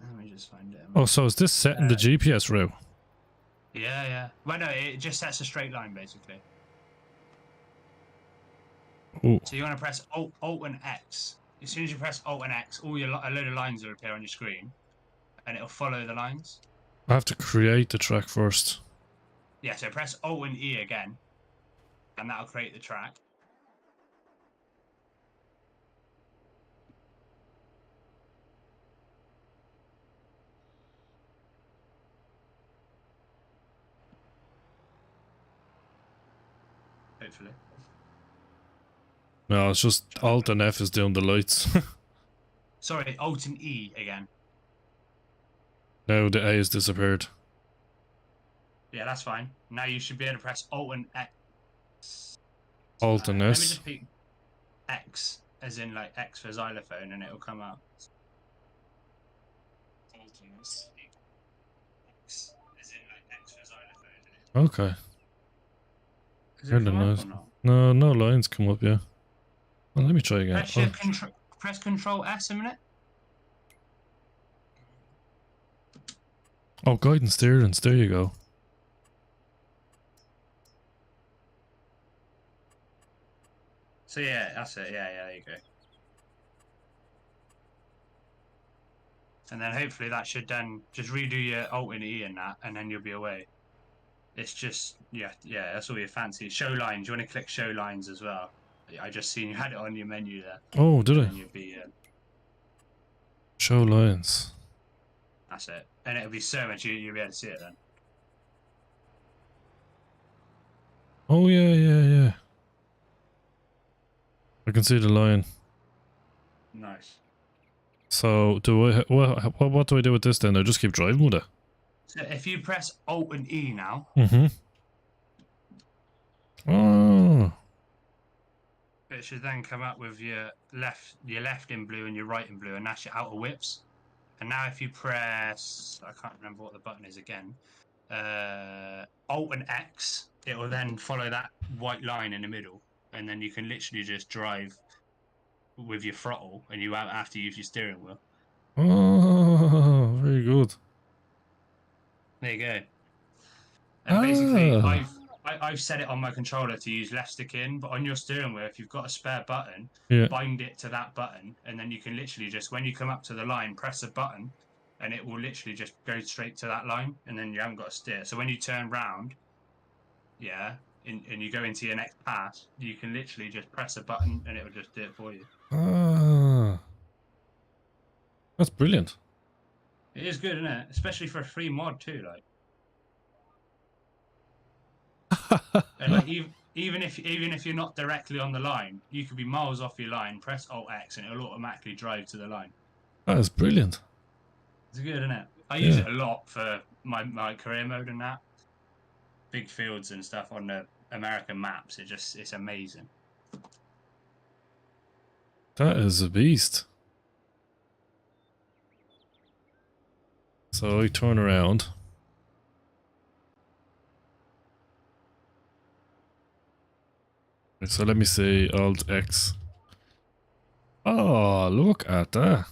Let me just find it. Oh, so is this setting the GPS route? Yeah. Well, no, it just sets a straight line basically. Ooh. So you want to press Alt and X. As soon as you press Alt and X, a load of lines will appear on your screen, and it'll follow the lines. I have to create the track first. Yeah, so press Alt and E again. and that'll create the track. Hopefully. No, it's just Alt and F is doing the lights. Sorry, Alt and E again. Now the A has disappeared. Yeah, that's fine. Now you should be able to press Alt and X. Alt and Let me S. just pick X, as in like X for xylophone, and it'll come up. Alt and S. X, as in like X for xylophone. Okay. Does Heard it the come up noise. or not? No, no lines come up, yeah. Well, let me try again. Press Control S a minute. Oh, guidance steerings. There you go. So yeah, that's it. Yeah, there you go. And then hopefully that should then just redo your Alt and E and that, and then you'll be away. It's just, yeah, that's all your fancy. Show lines. You want to click show lines as well. I just seen you had it on your menu there. Oh, did I? And you'll be, Show lines. that's it. And it'll be so much you'll be able to see it then. Oh, yeah. I can see the line. Nice. So, what do I do with this then? I just keep driving with it? So if you press Alt and E now, Mm-hmm. Oh. it should then come up with your left in blue and your right in blue, and that's your outer whips. And now if you press, I can't remember what the button is again, Alt and X, it will then follow that white line in the middle, and then you can literally just drive with your throttle, and you won't have to use your steering wheel. Oh, very good. There you go. And basically, Ah. I've set it on my controller to use left stick in, but on your steering wheel, if you've got a spare button, Yeah. bind it to that button, and then you can literally just, when you come up to the line, press a button, and it will literally just go straight to that line, and then you haven't got to steer. So when you turn round, and you go into your next pass, you can literally just press a button, and it will just do it for you. Ah. That's brilliant. It is good, isn't it? Especially for a free mod too, like. And like even if you're not directly on the line, you could be miles off your line, press Alt X, and it'll automatically drive to the line. That is brilliant. It's good, isn't it? I use it a lot for my career mode and that. Big fields and stuff on the American maps. It's amazing. That is a beast. So I turn around. So let me say Alt X. Oh, look at that.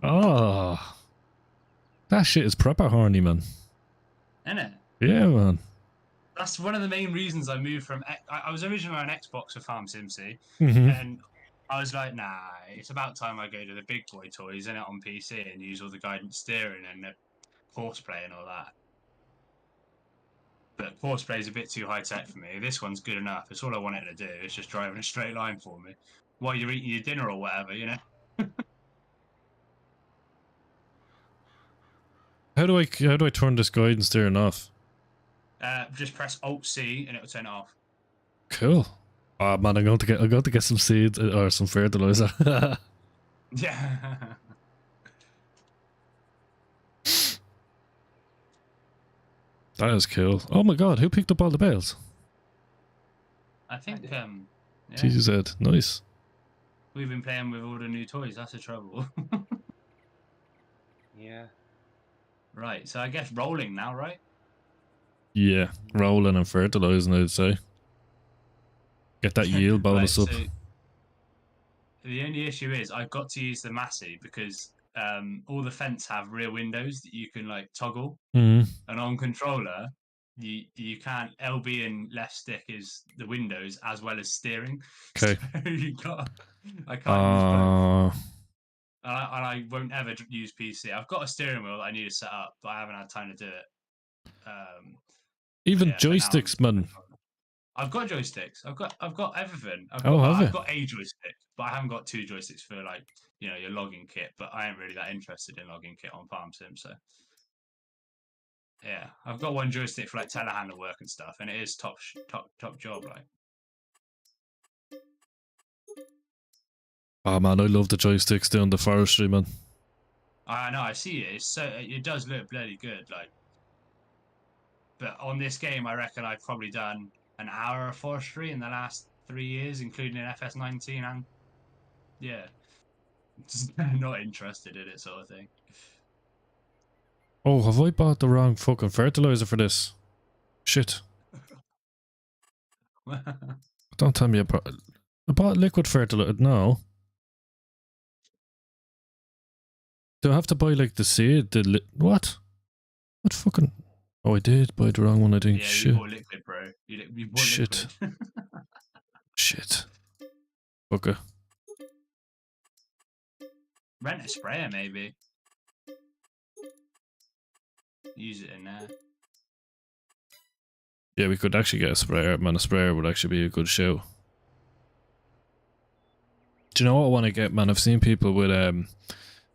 Oh. That shit is proper horny, man. Isn't it? Yeah, man. That's one of the main reasons I moved from. I was originally on Xbox for Farm Sim, and I was like, nah, it's about time I go to the big boy toys and it on PC and use all the guidance steering and the horseplay and all that. But horseplay is a bit too high tech for me. This one's good enough. It's all I want it to do. It's just driving a straight line for me while you're eating your dinner or whatever, you know. How do I turn this guidance steering off? Just press Alt C and it'll turn it off. Cool. Oh man, I'm going to get some seeds or some fertilizer. Yeah. That is cool. Oh my god, who picked up all the bales? I think yeah. Jesus Ed, nice. We've been playing with all the new toys, that's the trouble. Yeah. Right, so I guess rolling now, right? Yeah, rolling and fertilizing, I'd say. Get that yield bonus Right, up. so the only issue is I've got to use the Massey because all the fence have rear windows that you can like toggle, and on controller you can't. LB and left stick is the windows as well as steering. Okay. So I can't use both. And I won't ever use PC. I've got a steering wheel that I need to set up, but I haven't had time to do it. Even joysticks, man. I've got joysticks. I've got everything. Oh, have I've you? got a joystick, but I haven't got two joysticks for like your logging kit. But I ain't really that interested in logging kit on Farm Sim, so yeah, I've got one joystick for like telehandler work and stuff, and it is top job. Like, Oh man, I love the joysticks down the forestry, man. I know I see it. It does look bloody good. Like, but on this game, I reckon I've probably done an hour of forestry in the last 3 years, including in FS19, and yeah, just not interested in it, sort of thing. Oh, have I bought the wrong fucking fertilizer for this? Shit. Don't tell me I bought liquid fertilizer. No. Do I have to buy like the seed? What? What fucking... Oh, I did buy the wrong one, I think. Yeah, you Shit. bought liquid, bro. You bought Shit. liquid. Shit. Okay. Rent a sprayer, maybe. Use it in there. Yeah, we could actually get a sprayer. Man, a sprayer would actually be a good show. Do you know what I want to get, man? I've seen people with,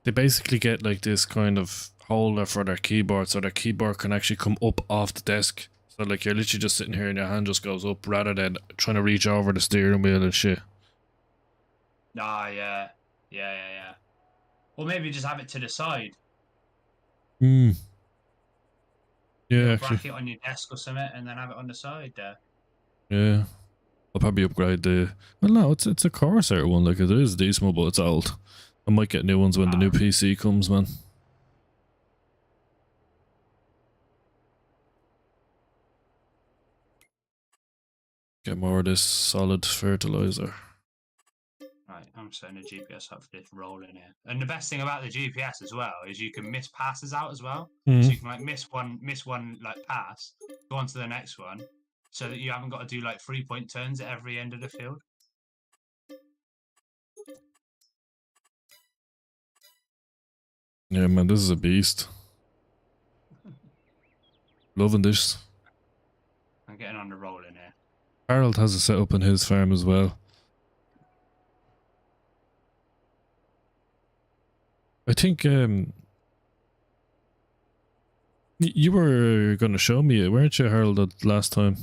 they basically get like this kind of holder for their keyboard, so their keyboard can actually come up off the desk. So like you're literally just sitting here and your hand just goes up rather than trying to reach over the steering wheel and shit. Ah, yeah. Yeah. Or maybe just have it to the side. Hmm. Yeah, Little actually. bracket on your desk or something, and then have it on the side there. Yeah. I'll probably upgrade the... Well, no, it's a Corsair one. Like, it is decent, but it's old. I might get new ones when the new PC comes, man. Get more of this solid fertilizer. Right, I'm setting the GPS up for this roll in here. And the best thing about the GPS as well is you can miss passes out as well. So you can like miss one like pass, go on to the next one, so that you haven't got to do like 3-point turns at every end of the field. Yeah, man, this is a beast. Loving this. I'm getting on the roll in here. Harold has a setup in his farm as well. I think you were going to show me it, weren't you, Harold, that last time?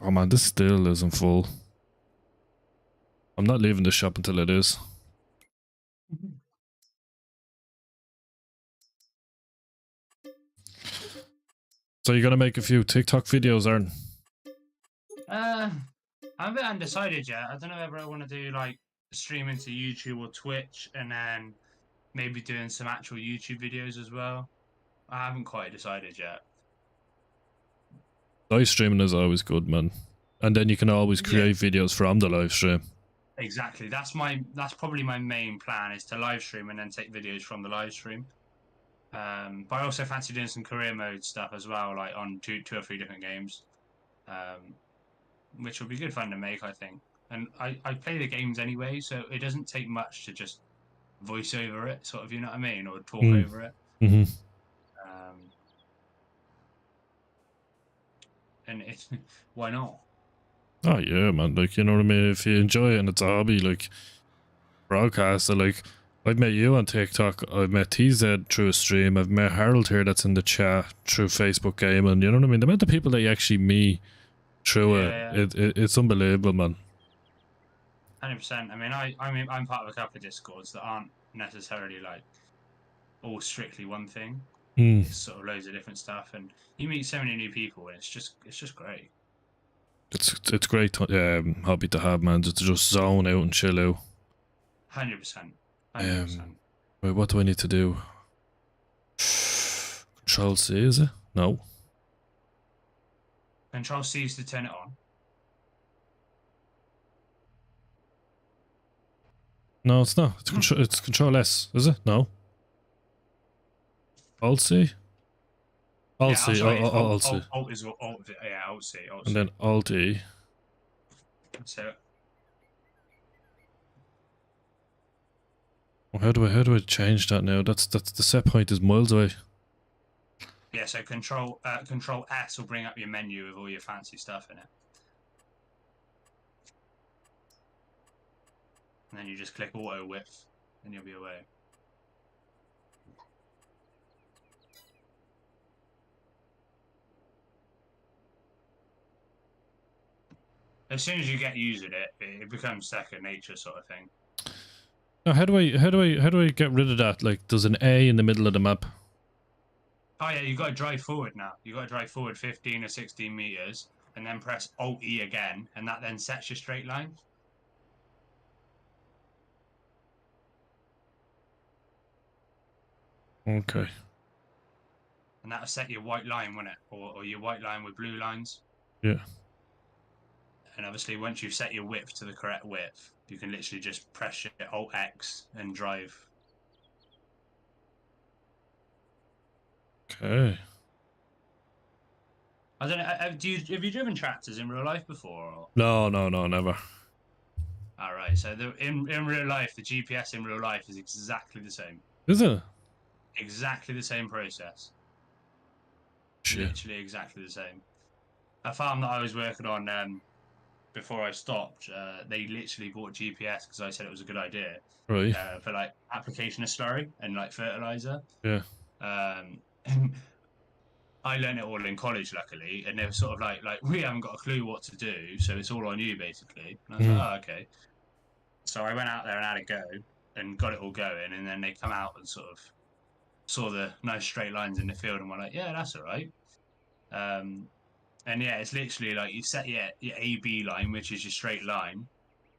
Oh man, this still isn't full. I'm not leaving the shop until it is. So you're gonna make a few TikTok videos, Aaron? I'm a bit undecided yet. I don't know whether I want to do like streaming to YouTube or Twitch, and then maybe doing some actual YouTube videos as well. I haven't quite decided yet. Live streaming is always good, man. And then you can always create videos from the live stream. Exactly. That's probably my main plan, is to live stream and then take videos from the live stream. But I also fancy doing some career mode stuff as well, like on two or three different games, which will be good fun to make, I think. And I play the games anyway, so it doesn't take much to just voice over it, sort of, you know what I mean, or talk over it. And it's why not? Oh yeah, man. Like, you know what I mean? If you enjoy it and it's a hobby, like broadcaster, like I've met you on TikTok, I've met TZ through a stream, I've met Harold here that's in the chat through Facebook gaming, you know what I mean? The amount of people that you actually meet through it's unbelievable, man. 100%. I mean, I'm part of a couple of Discords that aren't necessarily like all strictly one thing. It's sort of loads of different stuff, and you meet so many new people, and it's just great. It's great hobby to have, man. Just to just zone out and chill out. 100%. Wait, what do I need to do? Control C, is it? No. Control C is to turn it on. No, it's not. It's control S, is it? No. Alt C? Alt C, Alt C. Alt is Alt, yeah, Alt C. And then Alt E. So Well, how do I change that now? That's the set point is miles away. Yeah, so control S will bring up your menu with all your fancy stuff in it. And then you just click auto width and you'll be away. As soon as you get used to it, it becomes second nature sort of thing. Now, how do I get rid of that? Like, there's an A in the middle of the map. Oh yeah, you got to drive forward now. You got to drive forward 15 or 16 meters, and then press Alt E again, and that then sets your straight line. Okay. And that'll set your white line, won't it? Or your white line with blue lines. Yeah. And obviously, once you've set your width to the correct width, you can literally just press your Alt X and drive. Okay. I don't know. Have you driven tractors in real life before? Or? No, never. All right. So in real life, the GPS in real life is exactly the same. Is it? Exactly the same process. Shit. Literally exactly the same. A farm that I was working on before I stopped, they literally bought GPS because I said it was a good idea. Right. For like application of slurry and like fertilizer. Yeah. I learned it all in college, luckily, and they were sort of like we haven't got a clue what to do, so it's all on you basically. And I was like, oh, okay. So I went out there and had a go and got it all going, and then they come out and sort of saw the nice straight lines in the field and were like, yeah, that's all right. And yeah, it's literally like you set your AB line, which is your straight line,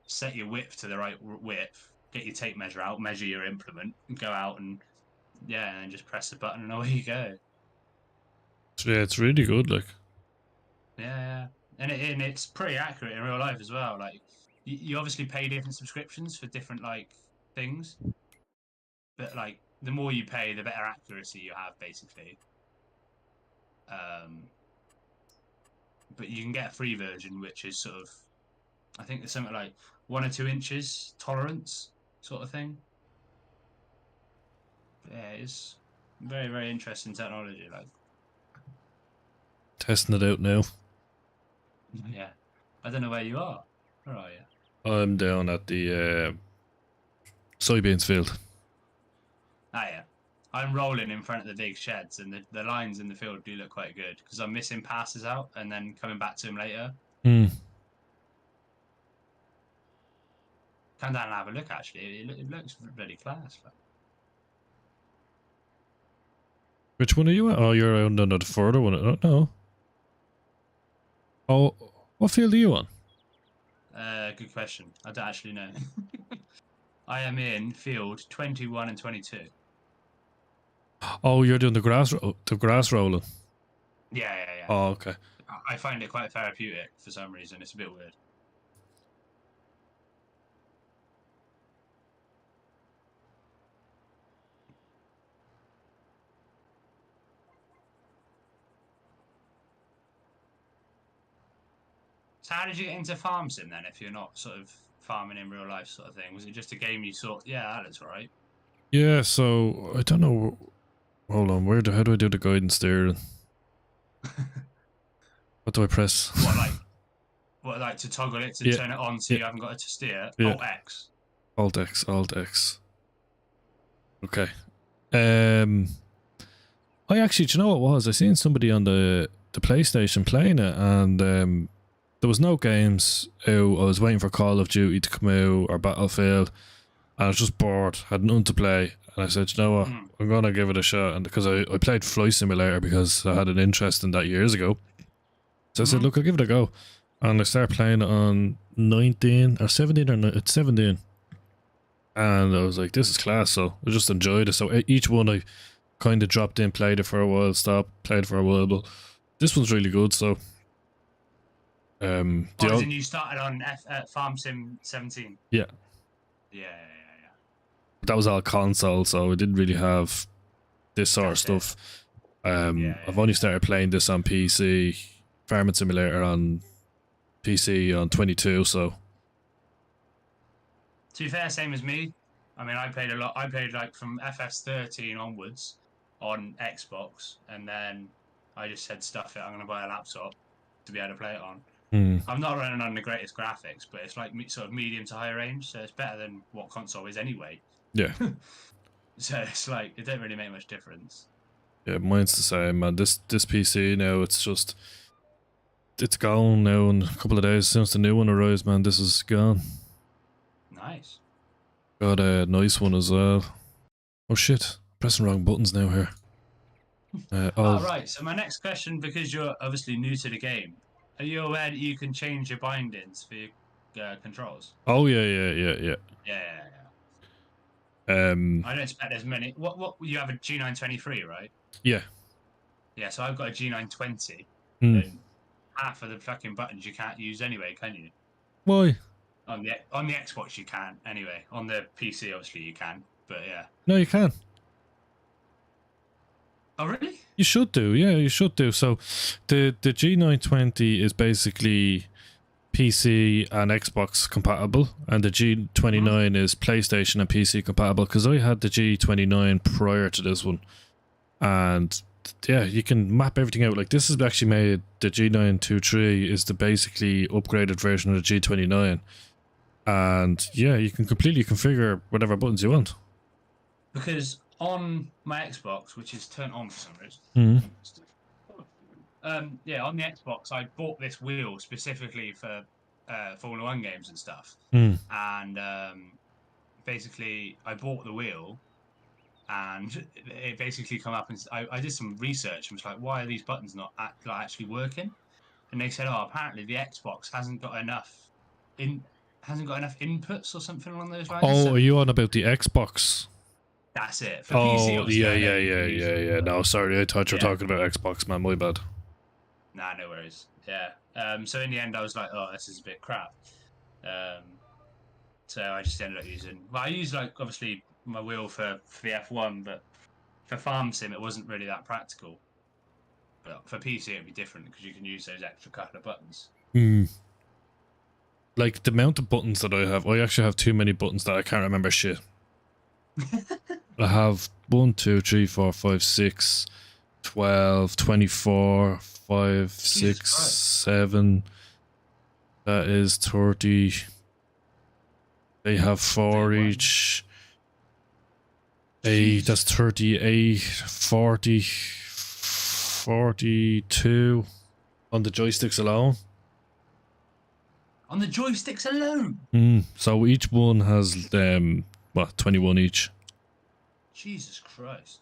set your width to the right width, get your tape measure out, measure your implement, and go out and yeah, and just press the button and away you go. So yeah, it's really good. Like. Yeah, and it's pretty accurate in real life as well. Like you obviously pay different subscriptions for different like things, but like the more you pay, the better accuracy you have, basically. But you can get a free version, which is sort of, I think there's something like 1 or 2 inches tolerance, sort of thing. Yeah, it's very, very interesting technology. Like Testing it out now. yeah, I don't know where you are. Where are you? I'm down at the soybeans field. Ah, yeah. I'm rolling in front of the big sheds, and the lines in the field do look quite good because I'm missing passes out and then coming back to them later. Hmm. Come down and have a look, actually. It looks really class. Which one are you at? Oh, you're on the further one. Oh, no. Oh, what field are you on? Good question. I don't actually know. I am in field 21 and 22. Oh, you're doing the grass rolling. Yeah. Oh, okay. I find it quite therapeutic for some reason. It's a bit weird. So how did you get into farm sim then, if you're not sort of farming in real life sort of thing? Was it just a game you thought, yeah, that looks right? Yeah, so I don't know. Hold on, how do I do the guidance there? What do I press? What, like to toggle it to turn it on so you haven't got it to steer? Yeah. Alt X. Alt X. Okay. I actually, do you know what it was? I seen somebody on the PlayStation playing it, and there was no games out. I was waiting for Call of Duty to come out or Battlefield, and I was just bored, had nothing to play, and I said, you know what, I'm gonna give it a shot. And because I played Flight Simulator because I had an interest in that years ago, so I said, look, I'll give it a go, and I started playing it on 19 or 17 or it's 17, and I was like, this is class. So I just enjoyed it. So each one I kind of dropped in, played it for a while, stopped, played for a while, but this one's really good. So And you started on Farm Sim 17? Yeah. That was all console, so I didn't really have this sort of stuff. I've only started playing this on PC, Farming Simulator on PC on 22, so. To be fair, same as me. I mean, I played a lot. I played like from FS13 onwards on Xbox, and then I just said, "Stuff it! I'm going to buy a laptop to be able to play it on." Hmm. I'm not running on the greatest graphics, but it's like sort of medium to high range, so it's better than what console is anyway. Yeah. So it's like it don't really make much difference. Yeah, mine's the same, man. This PC now, it's gone now in a couple of days since the new one arrives, man. This is gone. Nice. Got a nice one as well. Oh shit, pressing wrong buttons now here. Oh, right. So my next question, because you're obviously new to the game, are you aware that you can change your bindings for your controls? Oh yeah. Yeah, yeah, yeah. I don't expect there's many. What you have a G923, right? Yeah. Yeah, so I've got a G920, Hmm. and half of the fucking buttons you can't use anyway, can you? Why? On the Xbox you can anyway. On the PC obviously you can, but yeah. No, you can. Oh really? You should do. Yeah, you should do. So, the G920 is basically PC and Xbox compatible, and the G29 is PlayStation and PC compatible. Because I had the G29 prior to this one, and yeah, you can map everything out. Like this is actually made. The G923 is the basically upgraded version of the G29, and yeah, you can completely configure whatever buttons you want. Because on my Xbox, which is turned on for some reason. Mm. Yeah, on the Xbox, I bought this wheel specifically for Formula One games and stuff. Mm. And basically, I bought the wheel, and it basically come up and I did some research and was like, why are these buttons not actually working? And they said, oh, apparently the Xbox hasn't got enough inputs or something along those lines. Oh, So are you on about the Xbox? that's it. For Oh, PC, obviously, yeah. No, sorry, I thought you were talking about Xbox, man. My bad. Nah, no worries. Yeah. So in the end, I was like, oh, this is a bit crap. So I just ended up using. Well, I used like obviously my wheel for the F1, but for Farm Sim, it wasn't really that practical. But for PC, it'd be different because you can use those extra couple of buttons. Hmm. Like the amount of buttons that I actually have too many buttons that I can't remember shit. I have 1, 2, 3, 4, 5, 6, 12, 24, 5, 6, 7. That is 30. They have 4 each. 8, that's 38, 40, 42 on the joysticks alone. On the joysticks alone? So each one has 21 each. Jesus Christ.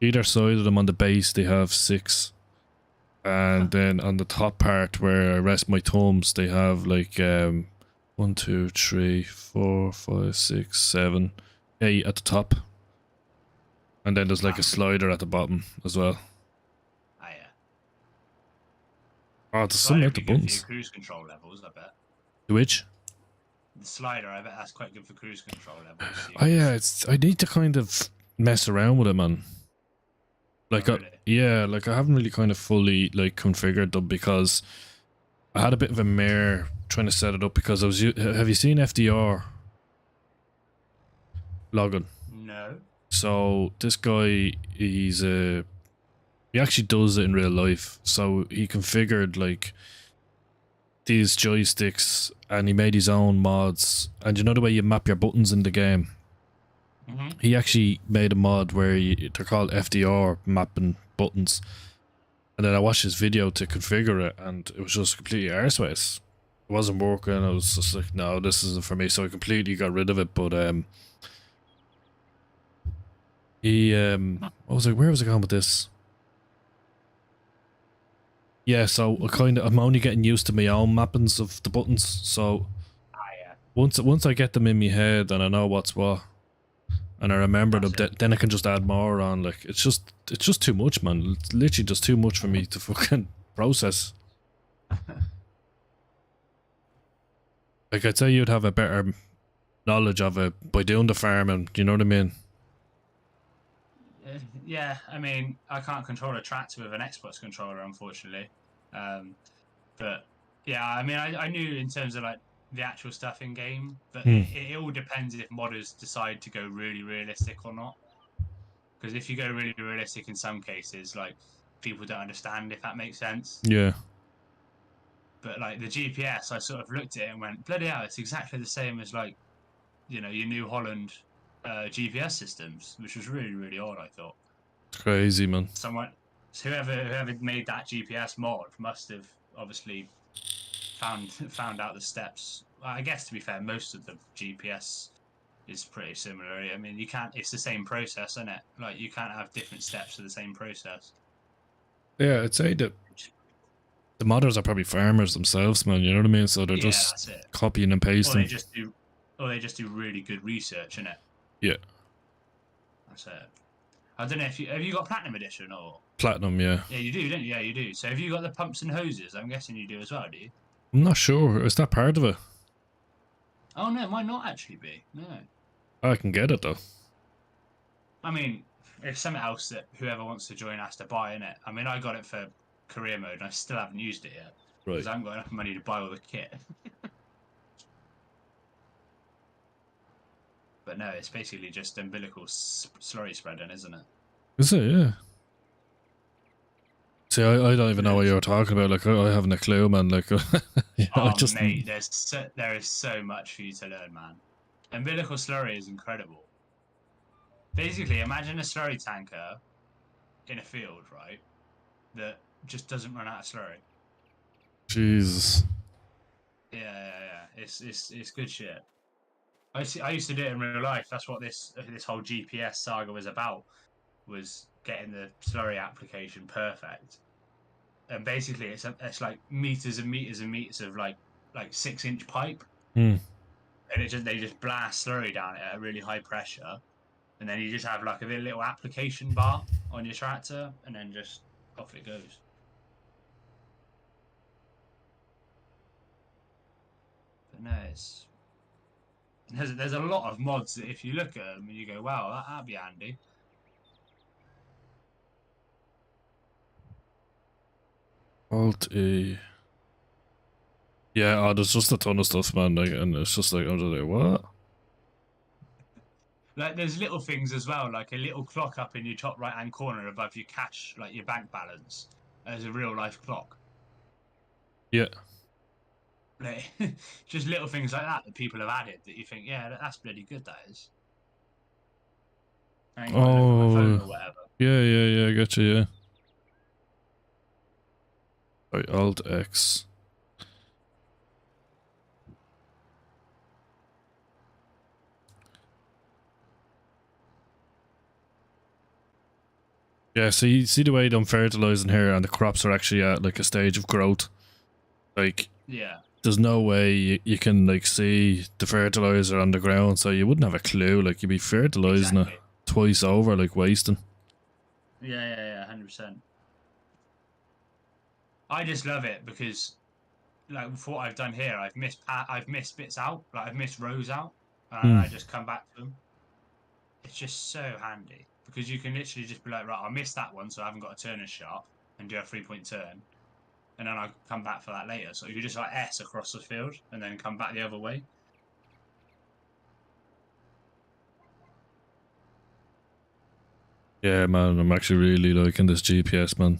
Either side of them on the base they have 6. And then on the top part where I rest my thumbs they have like 1, 2, 3, 4, 5, 6, 7, 8 at the top. And then there's like a slider at the bottom as well. Ah, yeah. Oh, there's some at the buttons. Cruise control levels, I bet. Which? The slider, I bet that's quite good for cruise control levels. Oh yeah, I need to kind of mess around with it, man. Like, oh, really? like I haven't really kind of fully like configured them because I had a bit of a mare trying to set it up because I was. Have you seen FDR login? No. So this guy, he actually does it in real life. So he configured like these joysticks and he made his own mods. And you know the way you map your buttons in the game? He actually made a mod where they're called FDR mapping buttons. And then I watched his video to configure it and it was just completely arseways. It wasn't working. I was just like, no, this isn't for me. So I completely got rid of it. But he I was like, where was I going with this? Yeah, so I'm only getting used to my own mappings of the buttons. So yeah. once I get them in my head and I know what's what, and I remember them, then I can just add more on. Like it's just too much, man. It's literally just too much for me to fucking process. Like I'd say you'd have a better knowledge of it by doing the farming. Do you know what I mean? Yeah, I mean, I can't control a tractor with an Xbox controller, unfortunately. But yeah, I mean, I knew in terms of like the actual stuff in game, but Hmm. it all depends if modders decide to go really realistic or not. Because if you go really realistic in some cases, like people don't understand if that makes sense. Yeah. But like the GPS, I sort of looked at it and went, bloody hell, it's exactly the same as like your New Holland GPS systems, which was really really odd. I thought It's crazy, man. someone, whoever made that GPS mod must have obviously found out the steps. I guess to be fair, most of the GPS is pretty similar. I mean, you can't. It's the same process, isn't it? Like you can't have different steps to the same process. Yeah, I'd say that the modders are probably farmers themselves, man. You know what I mean? So they're Yeah, just that's it. copying and Or pasting. they just do really good research, innit? Yeah. That's it. I don't know if you have you got Platinum Edition or Platinum, yeah. yeah, you do, don't you? Yeah, you do. So have you got the pumps and hoses? I'm guessing you do as well, do you? I'm not sure. Is that part of it? Oh no, it might not actually be. No, I can get it though. I mean, it's something else that whoever wants to join has to buy, innit? I mean, I got it for career mode, and I still haven't used it yet Right. because I haven't got enough money to buy all the kit. But no, it's basically just umbilical slurry spreading, isn't it? Is it? Yeah. See, I don't even know what you're talking about. Like, I haven't a clue, man. Like, yeah, I Oh just. mate, there is so much for you to learn, man. Umbilical slurry is incredible. Basically, imagine a slurry tanker in a field, right? That just doesn't run out of slurry. Jesus. Yeah. It's good shit. I used to do it in real life. That's what this whole GPS saga was about. Was getting the slurry application perfect. And basically, it's like meters and meters and meters of like 6-inch pipe, Hmm. and they just blast slurry down it at a really high pressure, and then you just have like a little application bar on your tractor, and then just off it goes. But no, there's a lot of mods that if you look at them and you go, wow, that'd be handy. Alt A. Yeah, there's just a ton of stuff, man. Like, and it's just like, I'm just like, what? Like there's little things as well, like a little clock up in your top right hand corner above your cash, like your bank balance, as a real life clock. Yeah. Like, just little things like that people have added that you think, yeah, that's bloody good. That is. I ain't got to look at my phone or whatever. Yeah, I got you, yeah. Right, Alt X. Yeah, so you see the way I'm fertilizing here, and the crops are actually at like a stage of growth. Like, Yeah. there's no way you can like see the fertilizer on the ground, so you wouldn't have a clue. Like, you'd be fertilizing Exactly. it twice over, like wasting. Yeah, 100%. I just love it because, like, for what I've done here, I've missed bits out, like I've missed rows out, and I just come back to them. It's just so handy because you can literally just be like, right, I missed that one, so I haven't got to turn as sharp and do a 3-point turn, and then I come back for that later. So you just like S across the field and then come back the other way. Yeah, man, I'm actually really liking this GPS, man.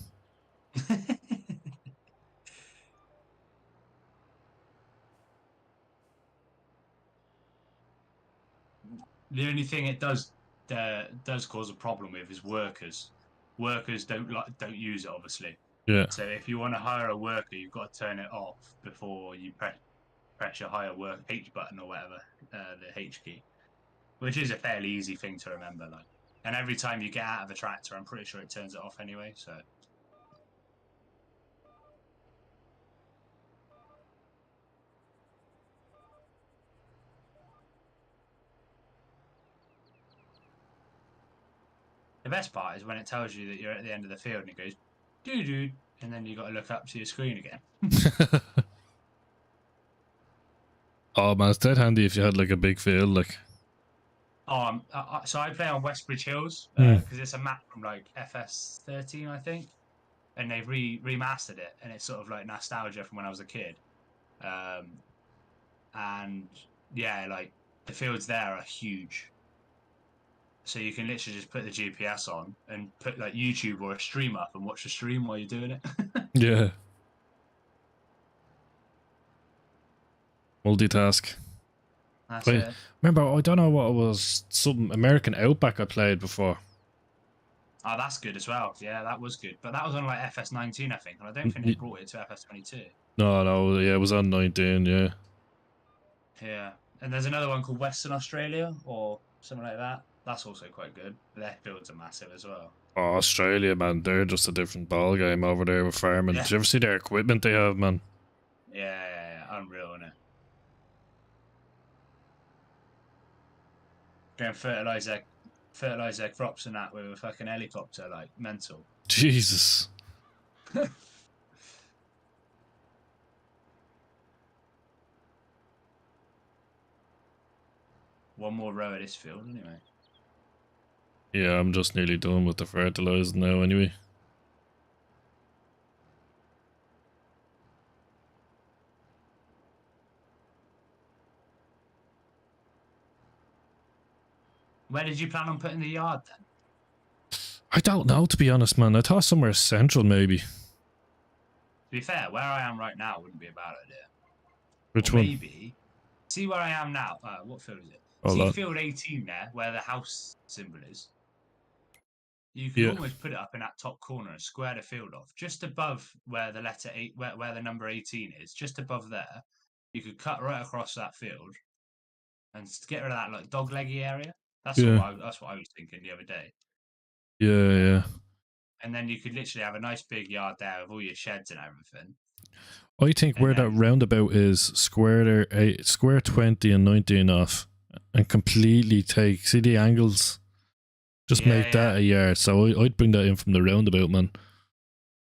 The only thing it does cause a problem with is workers. Workers don't use it, obviously. Yeah. So if you want to hire a worker, you've got to turn it off before you press your hire work H button or whatever, the H key, which is a fairly easy thing to remember. Like, and every time you get out of a tractor, I'm pretty sure it turns it off anyway. So. The best part is when it tells you that you're at the end of the field and it goes, doo, and then you got to look up to your screen again. Oh man, it's dead handy if you had like a big field, like. So I play on Westbridge Hills because it's a map from like FS13, I think, and they've remastered it, and it's sort of like nostalgia from when I was a kid. and yeah, like the fields there are huge. So you can literally just put the GPS on and put like YouTube or a stream up and watch the stream while you're doing it. Yeah. Multitask. That's I it. remember, I don't know what it was, some American Outback I played before. Oh, that's good as well. Yeah, that was good. But that was on like FS19, I think, and I don't think they brought it to FS22. No, yeah, it was on 19, yeah. Yeah. And there's another one called Western Australia or something like that. That's also quite good. Their fields are massive as well. Oh, Australia, man, they're just a different ball game over there with farming. Yeah. Did you ever see their equipment they have, man? Yeah. Unreal, isn't it? Going fertilize their crops and that with a fucking helicopter, like mental. Jesus. One more row of this field, anyway. Yeah, I'm just nearly done with the fertilizer now, anyway. Where did you plan on putting the yard then? I don't know, to be honest, man. I thought somewhere central, maybe. To be fair, where I am right now wouldn't be a bad idea. Which or one? maybe, see where I am now. What field is it? Hold See on. field 18 there, where the house symbol is. You could Yeah. almost put it up in that top corner and square the field off, just above where the letter 8, where the number 18 is, just above there. You could cut right across that field and get rid of that like dog leggy area. That's what I was thinking the other day. Yeah. And then you could literally have a nice big yard there with all your sheds and everything. I think And where that then- roundabout is, square 20 and 19 off, and completely take, see the angles? Just Yeah, make that a yard. So I'd bring that in from the roundabout, man.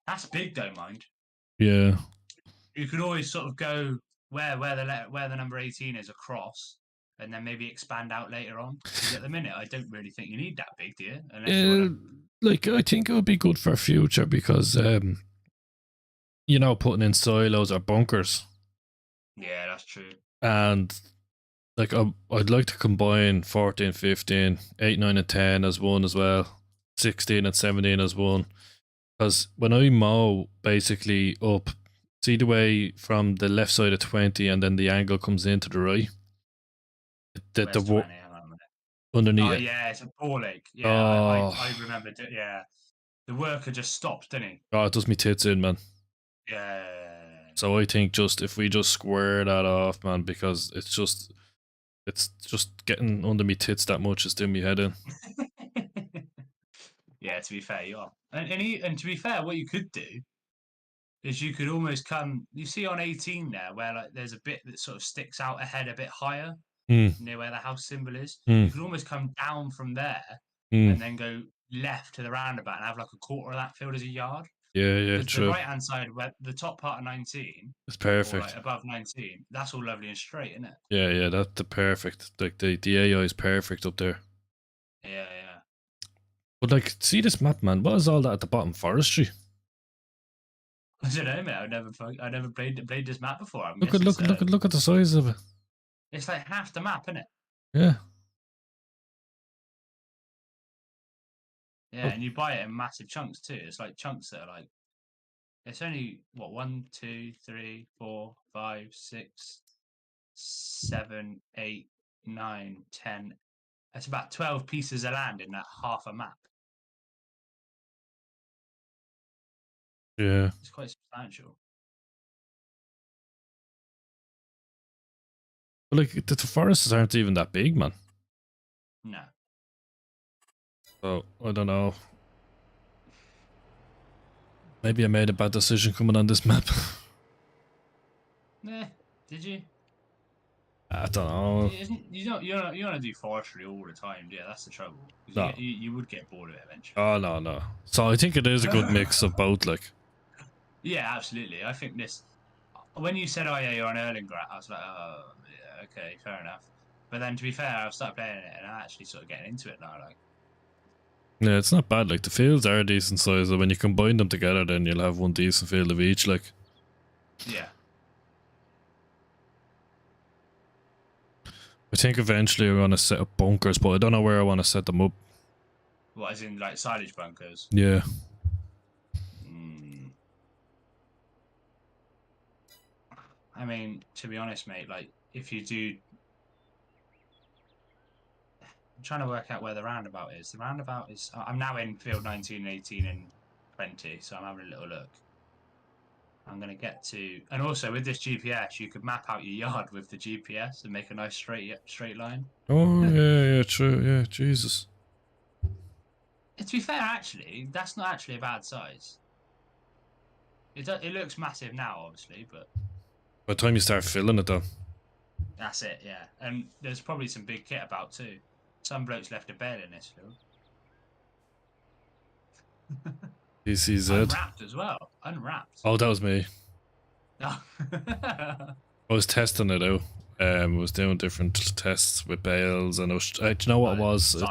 That's big, don't mind. Yeah. You could always sort of go where the number 18 is across, and then maybe expand out later on. Because at the minute, I don't really think you need that big, do you? Unless you wanna... Like, I think it would be good for future because, putting in silos or bunkers. Yeah, that's true. And, like, I'd like to combine 14, 15, 8, 9, and 10 as one as well. 16 and 17 as one. Because when I mow basically up, see the way from the left side of 20 and then the angle comes into the right? Where's 20? Hang on a minute. Underneath Oh, it. yeah, it's a ball leg. Yeah, Oh. I remember. Yeah. The worker just stopped, didn't he? Oh, it does me tits in, man. Yeah. So I think just if we just square that off, man, because it's just getting under me tits that much, it's doing me head in. Yeah, to be fair, you are. And to be fair, what you could do is you could almost come. You see on 18 there, where like there's a bit that sort of sticks out ahead a bit higher, near where the house symbol is. You could almost come down from there and then go left to the roundabout and have like a quarter of that field as a yard. Yeah, true. The right hand side, where the top part of 19, it's or perfect. like above 19, that's all lovely and straight, isn't it? Yeah, that's the perfect. Like the AI is perfect up there. Yeah. But like, see this map, man. What is all that at the bottom? Forestry. I don't know, mate. I never played this map before. Look at the size of it. It's like half the map, isn't it? Yeah. Yeah, and you buy it in massive chunks too. It's like chunks that are like, it's only what 1, 2, 3, 4, 5, 6, 7, 8, 9, 10. It's about 12 pieces of land in that half a map. Yeah. It's quite substantial. But like the forests aren't even that big, man. No. So I don't know. Maybe I made a bad decision coming on this map. Nah, did you? I don't know. You don't do forestry all the time, yeah. That's the trouble. No. You would get bored of it eventually. Oh no. So I think it is a good mix of both, like. Yeah, absolutely. I think this. When you said, "Oh yeah, you're on Erlengratt," I was like, "Oh yeah, okay, fair enough." But then, to be fair, I've started playing it and I'm actually sort of getting into it now. Like, Yeah, it's not bad. Like the fields are decent size. When you combine them together, then you'll have one decent field of each. Like. yeah. I think eventually I'm gonna set up bunkers, but I don't know where I want to set them up. What, as in like silage bunkers? Yeah. I mean, to be honest, mate, like if you do, I'm trying to work out where the roundabout is. The roundabout is. I'm now in field 19, 18, and 20, so I'm having a little look. I'm going to get to, and also with this GPS, you could map out your yard with the GPS and make a nice straight line. Oh yeah, true, yeah, Jesus. To be fair, actually, that's not actually a bad size. It looks massive now, obviously, but By the time you start filling it, though. that's it, yeah. And there's probably some big kit about too. Some blokes left a bed in this field. DCZ. Unwrapped as well. Unwrapped. Oh, that was me. Oh. I was testing it out. I was doing different tests with bales, and I was, do you know what it was?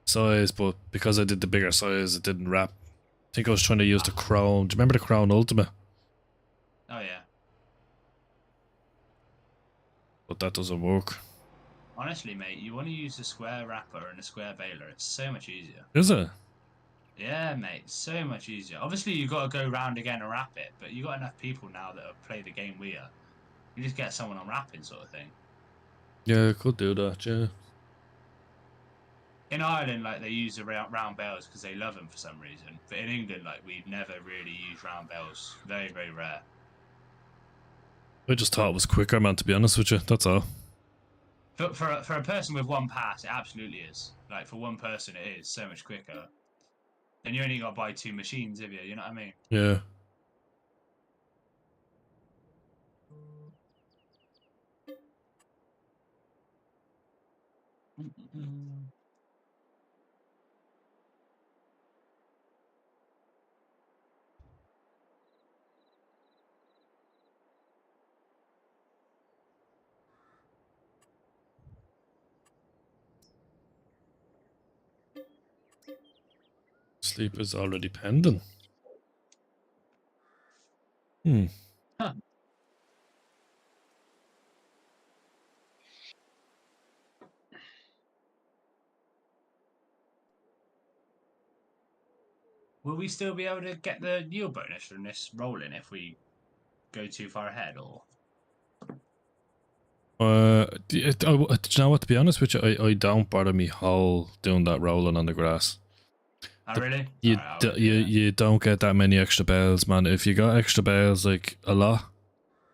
Size, but because I did the bigger size, it didn't wrap. I think I was trying to use the Crown. Do you remember the Crown Ultimate? Oh yeah. But that doesn't work. Honestly, mate, you want to use a square wrapper and a square baler. It's so much easier. Is it? Yeah, mate, so much easier. Obviously, you got to go round again and wrap it, but you got enough people now that have played the game we are. You just get someone on wrapping sort of thing. Yeah, I could do that, yeah. In Ireland, like, they use the round bales because they love them for some reason. But in England, like, we've never really used round bales. Very, very rare. I just thought it was quicker, man, to be honest with you. That's all. For a person with one pass, it absolutely is. Like, for one person, it is so much quicker. And you only got to buy 2 machines, have you? You know what I mean? Yeah. Sleep is already pending. Huh. Will we still be able to get the yield bonus from this rolling if we go too far ahead, or? Do you know what, to be honest with you, I don't bother me whole doing that rolling on the grass. Oh, really? You don't get that many extra bells, man. If you got extra bells, like a lot,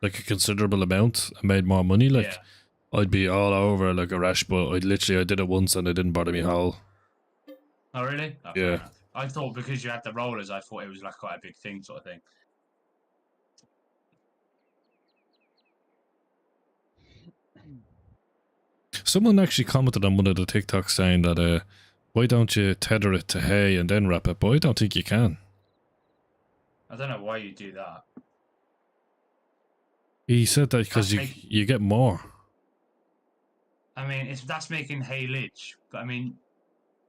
like a considerable amount, and made more money, like Yeah. I'd be all over like a rash. But I did it once and it didn't bother me whole. Oh, really? Oh, Yeah. I thought because you had the rollers, I thought it was like quite a big thing, sort of thing. Someone actually commented on one of the TikToks saying that why don't you tether it to hay and then wrap it? But I don't think you can. I don't know why you do that. He said that because you get more. I mean, that's making haylage, but I mean,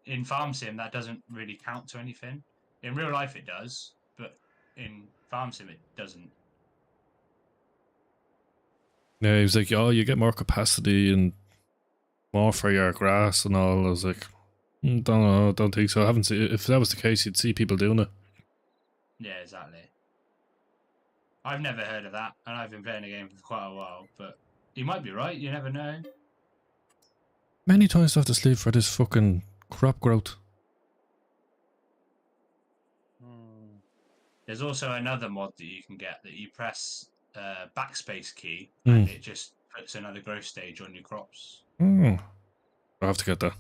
in farm sim that doesn't really count to anything. In real life it does, but in farm sim it doesn't. Yeah, he was like, oh, you get more capacity and more for your grass and all. I was like, don't know, don't think so. I haven't seen. If that was the case, you'd see people doing it. Yeah, exactly. I've never heard of that, and I've been playing the game for quite a while, but you might be right, you never know. Many times I have to sleep for this fucking crop growth. There's also another mod that you can get that you press backspace key and it just puts another growth stage on your crops. I'll have to get that.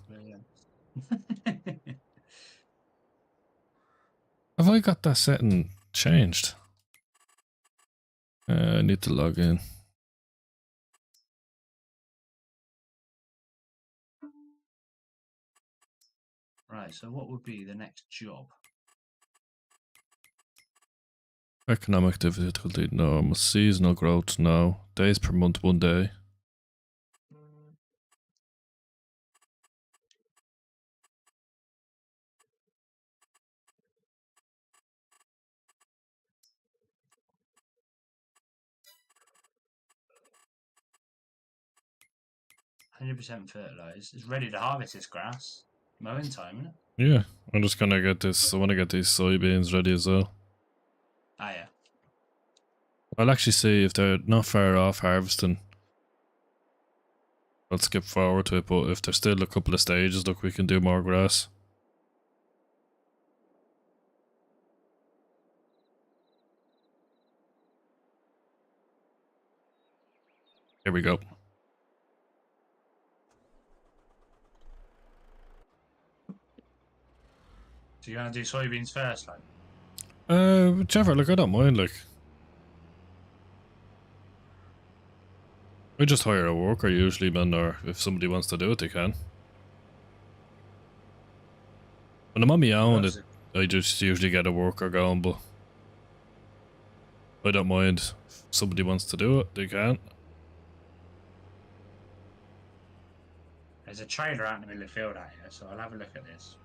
Have I got that setting changed? I need to log in. Right, so what would be the next job? Economic difficulty, no. Seasonal growth, no. Days per month, 1 day. 100% fertilized. It's ready to harvest this grass. Mowing time, isn't it? Yeah, I'm just gonna get this. I want to get these soybeans ready as well. Ah, yeah. I'll actually see if they're not far off harvesting. I'll skip forward to it, but if there's still a couple of stages, look, we can do more grass. Here we go. So you're gonna do soybeans first, like? Whichever, look, I don't mind, like. I just hire a worker usually, man, or if somebody wants to do it, they can. When I'm on my own, I just usually get a worker going, but I don't mind. If somebody wants to do it, they can. There's a trailer out in the middle of the field out here, so I'll have a look at this.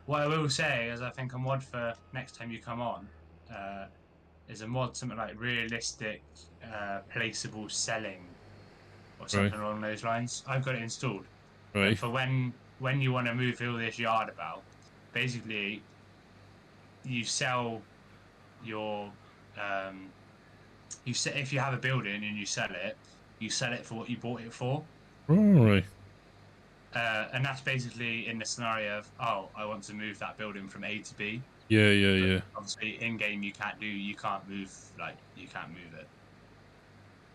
What I will say is I think a mod for next time you come on is a mod something like realistic placeable selling or something Right, along those lines. I've got it installed. And right. for when you want to move all this yard about, basically you sell your if you have a building and you sell it for what you bought it for. Alright. And that's basically in the scenario of, oh, I want to move that building from A to B. Yeah, But yeah. obviously, in game you can't move it.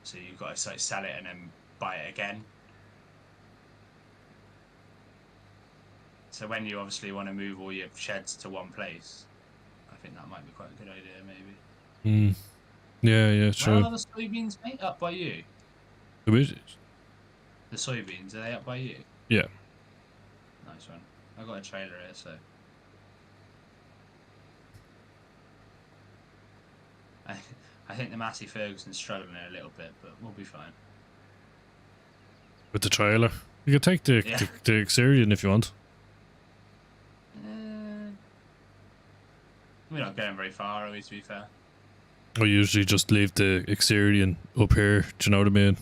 So you've got to sell it and then buy it again. So when you obviously want to move all your sheds to one place, I think that might be quite a good idea, maybe. Yeah, Where true. are the soybeans, mate? Up by you? The soybeans, are they up by you? Yeah. Nice one. I've got a trailer here, so. I think the Massey Ferguson's struggling a little bit, but we'll be fine. With the trailer. You can take the Xerion if you want. We're not going very far, are we, to be fair? I usually just leave the Xerion up here, do you know what I mean?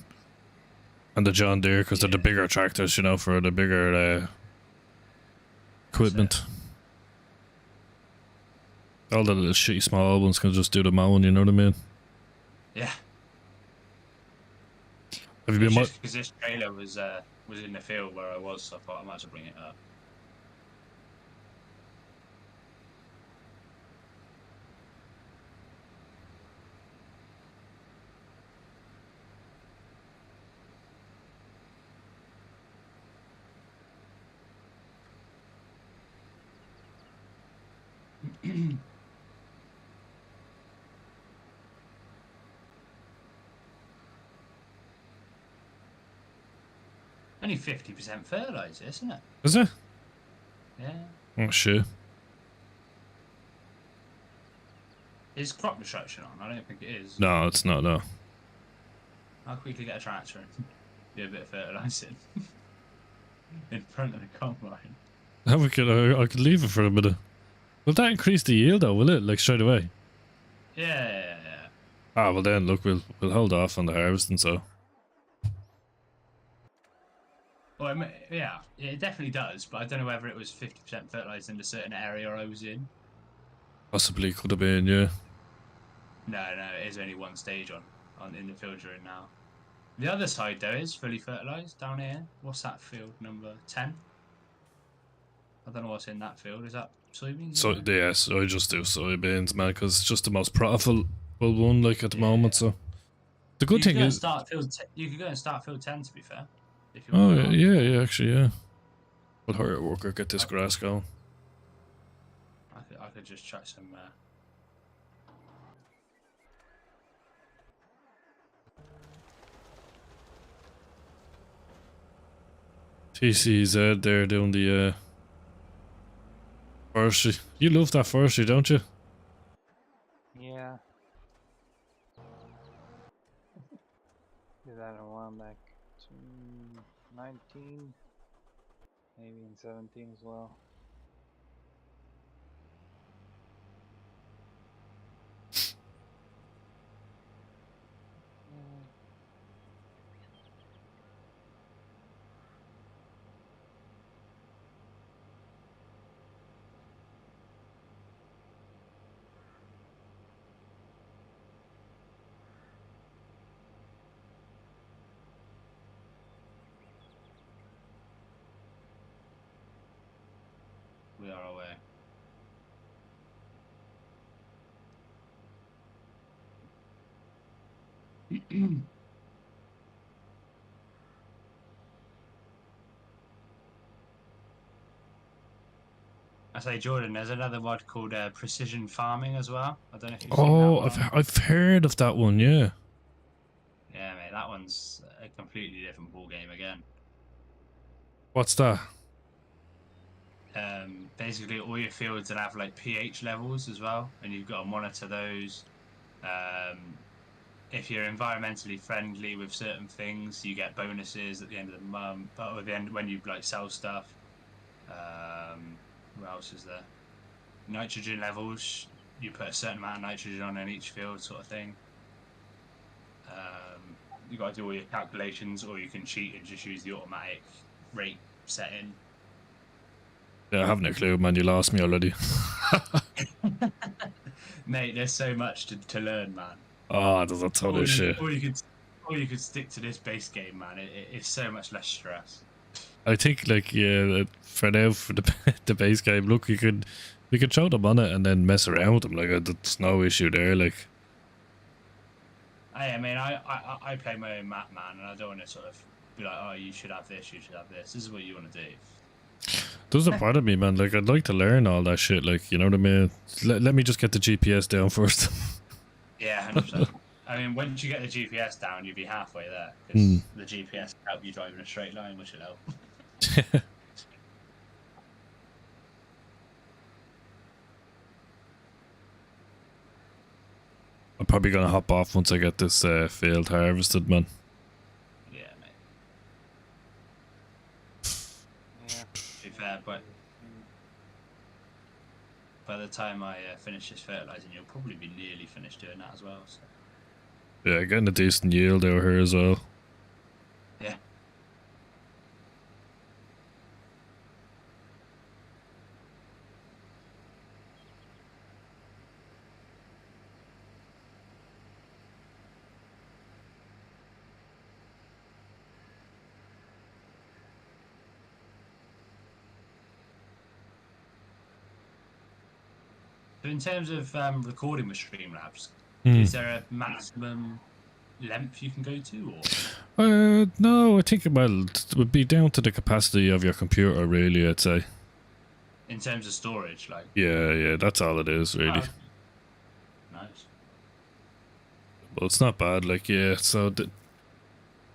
And the John Deere, because they're the bigger tractors, you know, for the bigger equipment. All the little shitty small ones can just do the mowing, you know what I mean? Yeah. Have you been just because this trailer was in the field where I was, so I thought I might as well bring it up. Only 50% fertilizer, isn't it? Is it? Yeah. Oh shit. Is crop destruction on? I don't think it is. No, it's not, no. I'll quickly get a tractor and do a bit of fertilizing in front of the combine. I could leave it for a minute. Will that increase the yield though, will it? Like straight away? Yeah. Ah, well then, look, we'll hold off on the harvesting, so. Well, yeah, it definitely does, but I don't know whether it was 50% fertilized in a certain area I was in. Possibly could have been, yeah. No, it is only one stage on in the field you're in now. The other side though is fully fertilized down here. What's that field number 10? I don't know what's in that field. Is that soybeans? So yes, I just do soybeans, man, because it's just the most profitable one, like at the moment. So the good thing is, you could go and start field 10. To be fair, if you oh want. yeah, actually, yeah. We'll hire a worker, get this grass going. I could just chuck some. TCZ, they're doing the forestry. You love that forestry, don't you? Yeah. Did that a while back. 19, maybe in 17 as well. are away. I say, Jordan, there's another mod called Precision Farming as well. I don't know if you've seen that Oh, one. I've heard of that one. Yeah. Yeah, mate, that one's a completely different ball game again. What's that? Basically, all your fields will have like pH levels as well, and you've got to monitor those. If you're environmentally friendly with certain things, you get bonuses at the end of the month. But at the end, when you like sell stuff, what else is there? Nitrogen levels. You put a certain amount of nitrogen on in each field, sort of thing. You got to do all your calculations, or you can cheat and just use the automatic rate setting. Yeah, I haven't a clue, man. You lost me already. Mate, there's so much to learn, man. Oh, there's a ton of shit. Or you could stick to this base game, man. It's so much less stress. I think, like, yeah, for now, for the base game, look, we could show them on it and then mess around with them. Like, there's no issue there. Like, I mean, I play my own map, man, and I don't want to sort of be like, oh, you should have this, you should have this. This is what you want to do. doesn't bother me, man. Like, I'd like to learn all that shit. Like, you know what I mean? Let me just get the GPS down first. Yeah, 100%. I mean, once you get the GPS down, you'll be halfway there, because the GPS will help you drive in a straight line, which will help. I'm probably gonna hop off once I get this field harvested, man. Yeah, mate. Yeah. To be fair, but by the time I finish this fertilizing, you'll probably be nearly finished doing that as well. So. Yeah, getting a decent yield out here as well. Yeah. So in terms of recording with Streamlabs, is there a maximum length you can go to, or? No, I think it would be down to the capacity of your computer, really, I'd say. In terms of storage, like? Yeah, that's all it is, really. Oh, nice. Well, it's not bad, like, yeah, so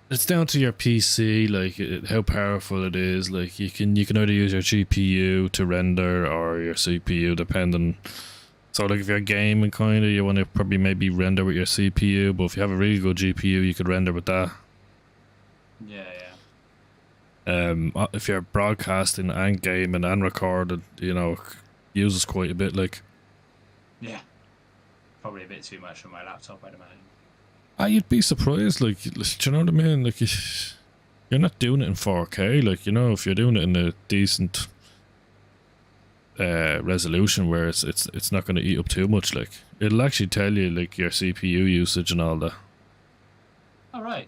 it's down to your PC, like, how powerful it is. Like, you can either use your GPU to render or your CPU, depending. So, like, if you're gaming, kind of, you want to probably maybe render with your CPU, but if you have a really good GPU, you could render with that. Yeah. If you're broadcasting and gaming and recording, you know, uses quite a bit, like. Yeah. Probably a bit too much for my laptop, I'd imagine. You'd be surprised, like, do you know what I mean? Like, you're not doing it in 4K, like, you know, if you're doing it in a decent resolution where it's not going to eat up too much, like, it'll actually tell you, like, your CPU usage and all that. All right.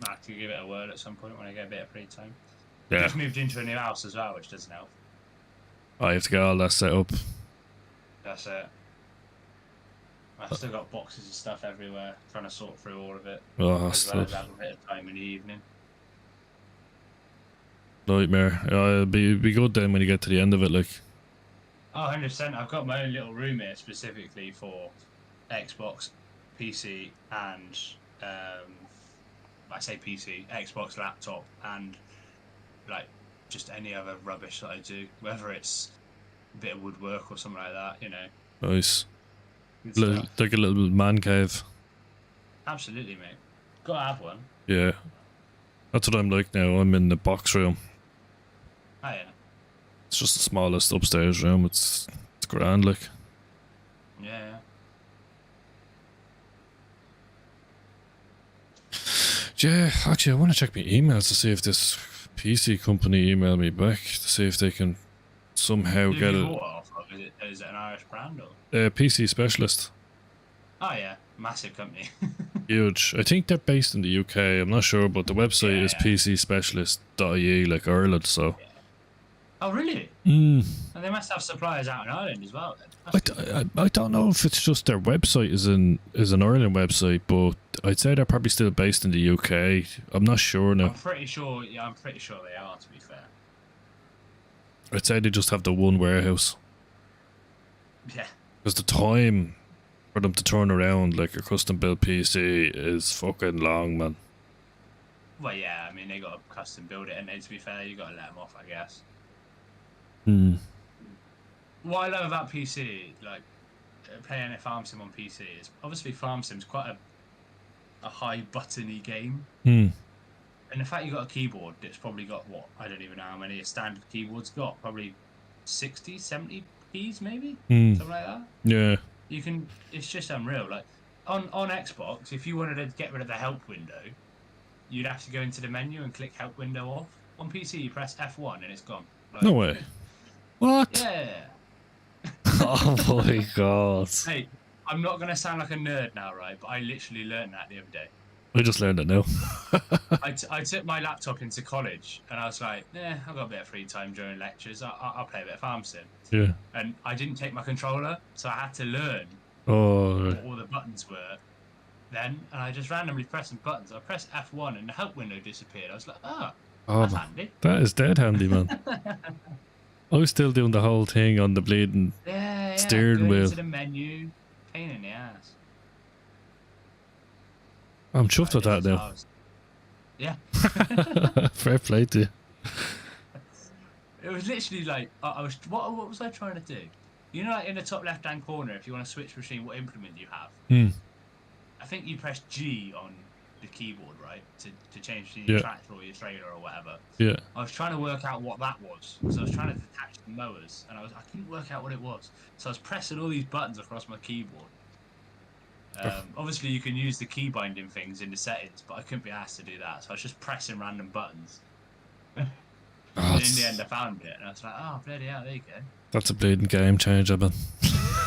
I have to give it a whirl at some point when I get a bit of free time. Yeah. Just moved into a new house as well, which doesn't help. I have to get all that set up. That's it. I've still got boxes of stuff everywhere, trying to sort through all of it. Oh, as well as have a bit of time in the evening. Nightmare. It'll be good then when you get to the end of it, like. Oh, 100%. I've got my own little room here specifically for Xbox, PC, and I say PC, Xbox, laptop, and like just any other rubbish that I do, whether it's a bit of woodwork or something like that, you know. Nice. Good stuff. Like a little man cave. Absolutely, mate. Gotta have one. Yeah. That's what I'm like now. I'm in the box room. Oh, yeah. It's just the smallest upstairs room. It's grand, like. Yeah. Yeah, actually, I want to check my emails to see if this PC company emailed me back to see if they can somehow Who get you it. bought off of? Is it an Irish brand or? PC specialist. Oh yeah, massive company. Huge. I think they're based in the UK. I'm not sure, but the website is Yeah. pcspecialist.ie, like Ireland. So. Yeah. Oh, really? Mm. And they must have suppliers out in Ireland as well. Then. I don't know if it's just their website is an Ireland website, but I'd say they're probably still based in the UK. I'm not sure now. I'm pretty sure. Yeah, I'm pretty sure they are. To be fair. I'd say they just have the one warehouse. Yeah. Because the time for them to turn around like a custom built PC is fucking long, man. Well, yeah. I mean, they got to custom build it, and to be fair, you got to let them off, I guess. Hmm. What I love about PC, like playing a farm sim on PC, is obviously farm sim's quite a high buttony game. Hmm. And the fact you got a keyboard that's probably got what, I don't even know how many a standard keyboard's got, probably 60, 70 keys maybe, something like that. Yeah. You can, it's just unreal. Like on Xbox, if you wanted to get rid of the help window, you'd have to go into the menu and click help window off. On PC, you press F1 and it's gone. Like, No way. What? Yeah. Oh my god. Hey, I'm not gonna sound like a nerd now, right? But I literally learned that the other day. I just learned it now. I took my laptop into college and I was like, I've got a bit of free time during lectures. I'll play a bit of farm sim. Yeah. And I didn't take my controller, so I had to learn Oh. what all the buttons were then. And I just randomly pressed some buttons. I pressed F1 and the help window disappeared. I was like, that's handy. That is dead handy, man. I was still doing the whole thing on the bleeding steering going wheel. into the menu, pain in the ass. I'm chuffed with that now. Yeah. Fair play to you. It was literally like I was. What was I trying to do? You know, like in the top left-hand corner, if you want to switch between what implement you have, I think you press G on the keyboard, right, to change your tractor or your trailer or whatever. Yeah. I was trying to work out what that was, so I was trying to detach the mowers, and I couldn't work out what it was. So I was pressing all these buttons across my keyboard. Obviously, you can use the key binding things in the settings, but I couldn't be asked to do that, so I was just pressing random buttons. And in the end, I found it, and I was like, "Oh, bloody hell, there you go." That's a bleeding game changer, man.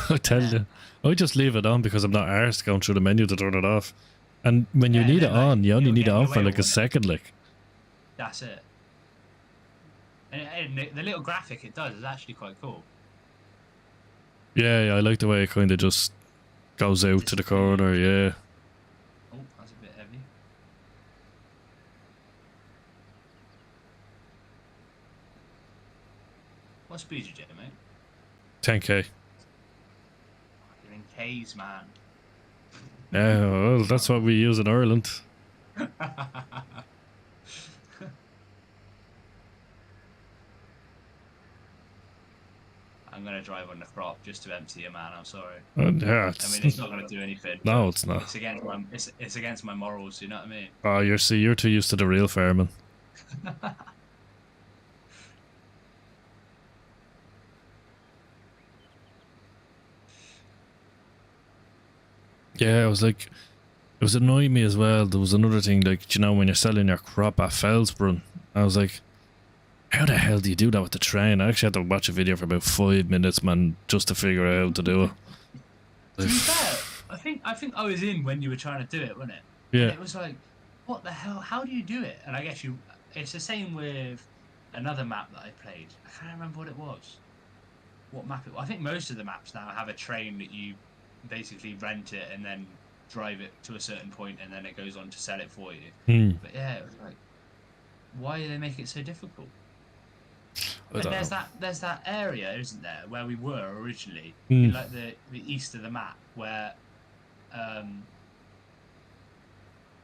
I tell you, I just leave it on because I'm not arsed going through the menu to turn it off. And when you need it on, you only need it on for like a second, like. That's it. And the little graphic it does is actually quite cool. Yeah, I like the way it kind of just goes out to the corner, yeah. Oh, that's a bit heavy. What speed you doing, mate? 10k. You're in K's, man. Yeah, well, that's what we use in Ireland. I'm gonna drive on the crop just to empty you, man. I'm sorry. Yeah, I mean, it's not gonna do anything. No, it's not. It's against my morals. You know what I mean? Oh, you're too used to the real farming. Yeah, it was annoying me as well. There was another thing, like, you know, when you're selling your crop at Felsbrunn, I was like, how the hell do you do that with the train? I actually had to watch a video for about 5 minutes, man, just to figure out how to do it. To be fair, I think I was in when you were trying to do it, wasn't it? Yeah. And it was like, what the hell? How do you do it? And I guess it's the same with another map that I played. I can't remember what it was. What map it was. I think most of the maps now have a train that you basically rent it and then drive it to a certain point and then it goes on to sell it for you. But yeah, it was like, why do they make it so difficult? But there's that area, isn't there, where we were originally, in like the east of the map, where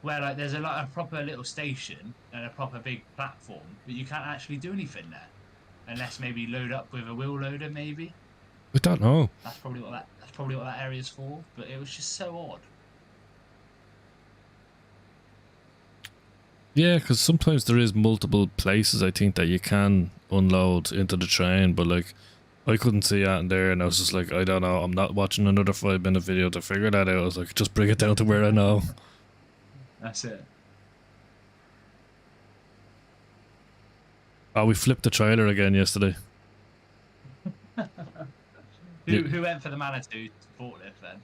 like there's a proper little station and a proper big platform, but you can't actually do anything there, unless maybe load up with a wheel loader, maybe. I don't know. That's probably what that area's for. But it was just so odd. Yeah, because sometimes there is multiple places I think that you can unload into the train, but like I couldn't see that in there, and I was just like, I don't know, I'm not watching another 5-minute video to figure that out. I was like, just bring it down to where I know. That's it. Oh, we flipped the trailer again yesterday. Who went for the Manitou forklift then?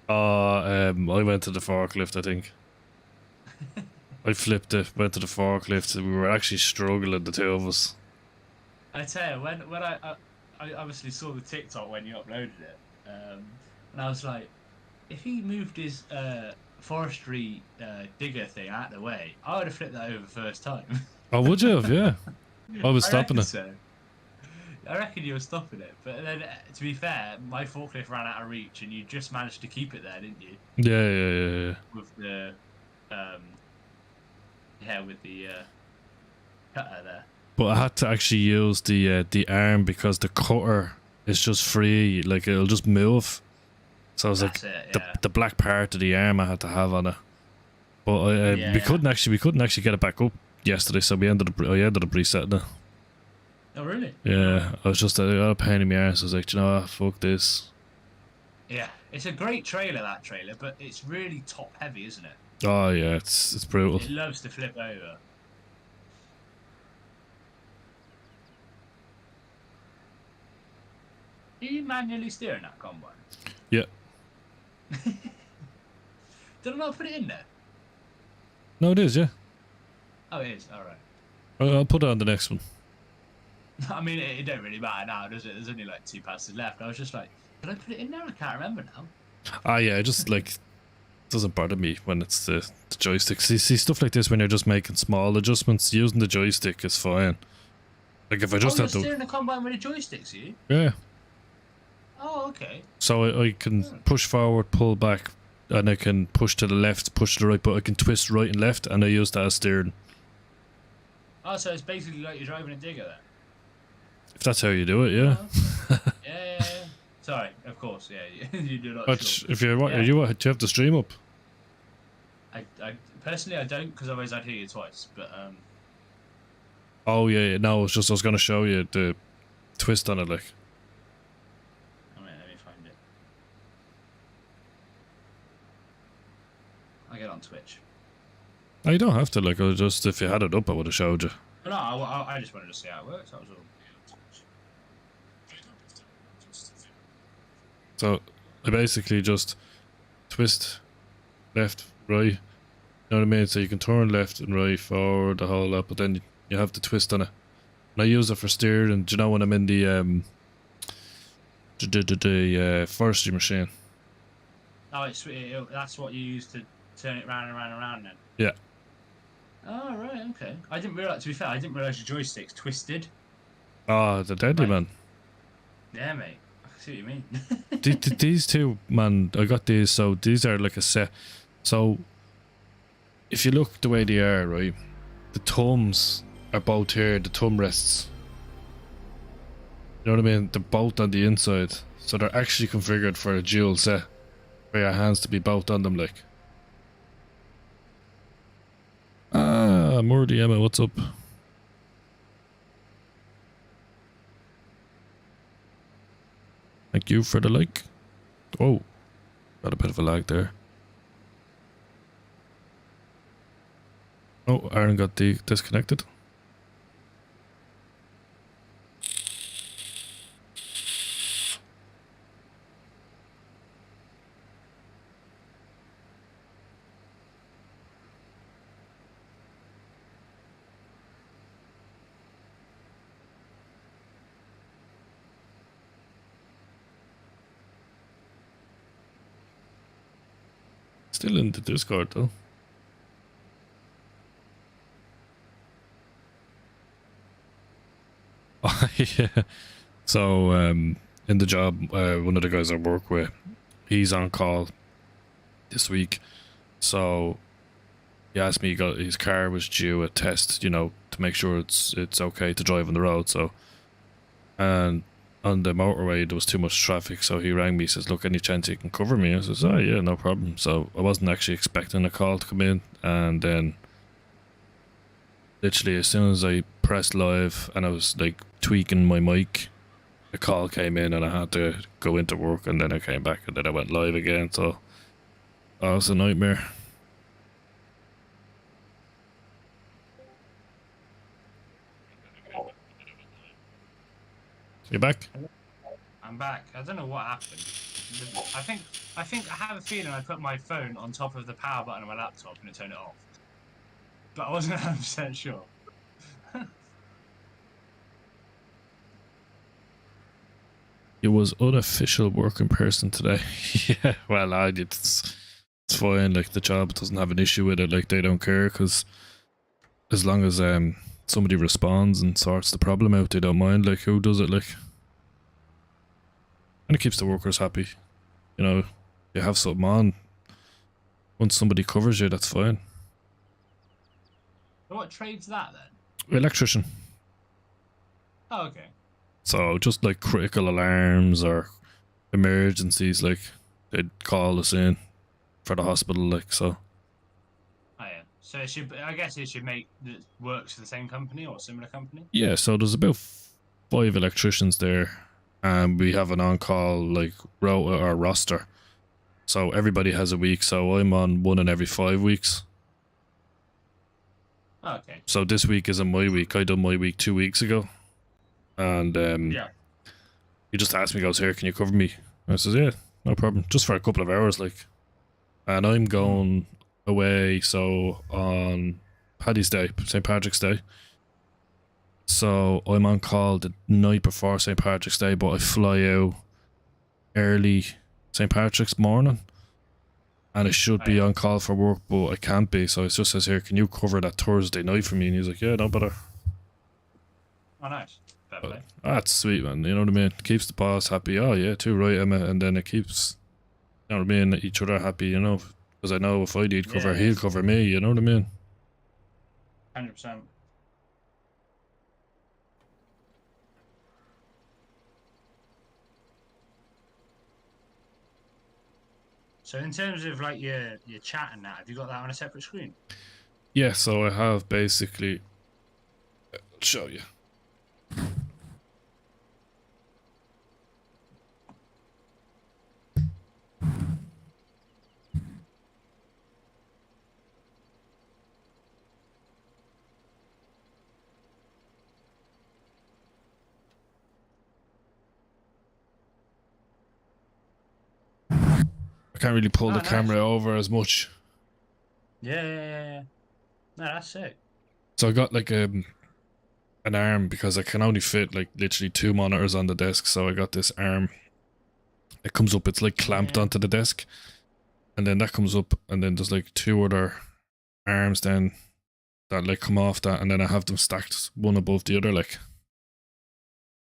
I went to the forklift, I think. I flipped it, went to the forklift, and we were actually struggling, the two of us. I tell you, when I obviously saw the TikTok when you uploaded it, and I was like, if he moved his forestry digger thing out of the way, I would have flipped that over first time. Oh, would you have? Yeah. I was I stopping reckon it. so. I reckon you were stopping it, but then to be fair, my forklift ran out of reach, and you just managed to keep it there, didn't you? Yeah. With the yeah, with the cutter there. But I had to actually use the arm because the cutter is just free, like it'll just move. So I was That's like, it. the Yeah. the black part of the arm I had to have on it. But Yeah. we couldn't actually get it back up yesterday, so I ended up resetting it. Oh really? Yeah, I was just I got a pain in my arse. I was like, you know what, fuck this. Yeah, it's a great trailer, that trailer, but it's really top heavy, isn't it? Oh yeah, it's brutal. It loves to flip over. Are you manually steering that combine? Yeah. Did I not put it in there? No, it is. Yeah. Oh, it is. All right. I'll put it on the next one. I mean, it don't really matter now, does it? There's only like 2 passes left. I was just like, did I put it in there? I can't remember now. Ah, yeah, it just like doesn't bother me when it's the joystick. See stuff like this when you're just making small adjustments. Using the joystick is fine. Like if I just you're had to, steering the combine with a joystick, are you? yeah. Oh, okay. So I can push forward, pull back, and I can push to the left, push to the right, but I can twist right and left, and I use that as steering. Oh, so it's basically like you're driving a digger then? If that's how you do it, yeah. Yeah. Sorry, of course, yeah. You do not. But Sure. if you want, Yeah. do you have the stream up? I personally I don't, because otherwise I'd hear you twice. But Oh yeah. No, it's just I was gonna show you the twist on it, like. let me find it. I get on Twitch. No, you don't have to. Like, I was just if you had it up, I would have showed you. No, I just wanted to see how it works. That was all. So I basically just twist left, right. You know what I mean? So you can turn left and right, forward, the whole lot, but then you have the twist on it. And I use it for steering. Do you know when I'm in the forestry machine? Oh, that's what you use to turn it round and round and round then. Yeah. Oh right, okay. I didn't realize. To be fair, I didn't realize your joystick's twisted. Oh, the deadly Right. man. Yeah, mate. I see what you mean. These two, man, I got these. So these are like a set. So if you look the way they are, right, the thumbs are both here. The thumb rests. You know what I mean? They're both on the inside, so they're actually configured for a dual set, for your hands to be both on them, like. Ah, Morty Emma, what's up? Thank you for the like. Oh, got a bit of a lag there. Oh, Aaron got disconnected. Still in the Discord though. Oh, yeah. So, in the job, one of the guys I work with, he's on call this week. So, he asked me, his car was due a test, you know, to make sure it's okay to drive on the road. So, and on the motorway there was too much traffic, so he rang me, says, look, any chance you can cover me? I says, oh yeah, no problem. So I wasn't actually expecting a call to come in, and then literally as soon as I pressed live and I was like tweaking my mic, the call came in and I had to go into work, and then I came back and then I went live again. So it was a nightmare. You back? I'm back. I don't know what happened. I think I have a feeling I put my phone on top of the power button on my laptop and it turned it off. But I wasn't 100% sure. It was unofficial work in person today. Yeah, well, it's fine. Like the job doesn't have an issue with it. Like they don't care because as long as somebody responds and sorts the problem out, they don't mind. Like who does it? Like, and it keeps the workers happy. You know, you have something on. Once somebody covers you, that's fine. What trade's that then? Electrician. Oh, okay. So just like critical alarms or emergencies, like they'd call us in for the hospital, like so. Oh yeah. So it should. I guess it should make that works for the same company or similar company. Yeah, so there's about 5 electricians there, and we have an on-call like rota or roster. So everybody has a week. So I'm on one in every 5 weeks. Oh, okay. So this week isn't my week. I done my week 2 weeks ago, and Yeah. he just asked me, goes, "Here, can you cover me?" I says, "Yeah, no problem, just for a couple of hours, like." And I'm going away, so on Paddy's Day, St. Patrick's Day. So I'm on call the night before St. Patrick's Day, but I fly out early St. Patrick's morning. And I should be on call for work, but I can't be. So it just says here, "Can you cover that Thursday night for me?" And he's like, "Yeah, no bother." Oh, nice. Fair play. That's sweet, man. You know what I mean? Keeps the boss happy. Oh, yeah, too right, Emma. And then it keeps, you know what I mean, each other happy, you know? Because I know if I need cover, Yeah. he'll cover me, you know what I mean? 100%. So in terms of like your chat and that, have you got that on a separate screen? Yeah, so I have basically. I'll show you. I can't really pull the nice. camera over as much. Yeah. No, that's sick. So I got like an arm because I can only fit like literally 2 monitors on the desk. So I got this arm. It comes up, it's like clamped onto the desk. And then that comes up, and then there's like 2 other arms then that like come off that, and then I have them stacked one above the other, like.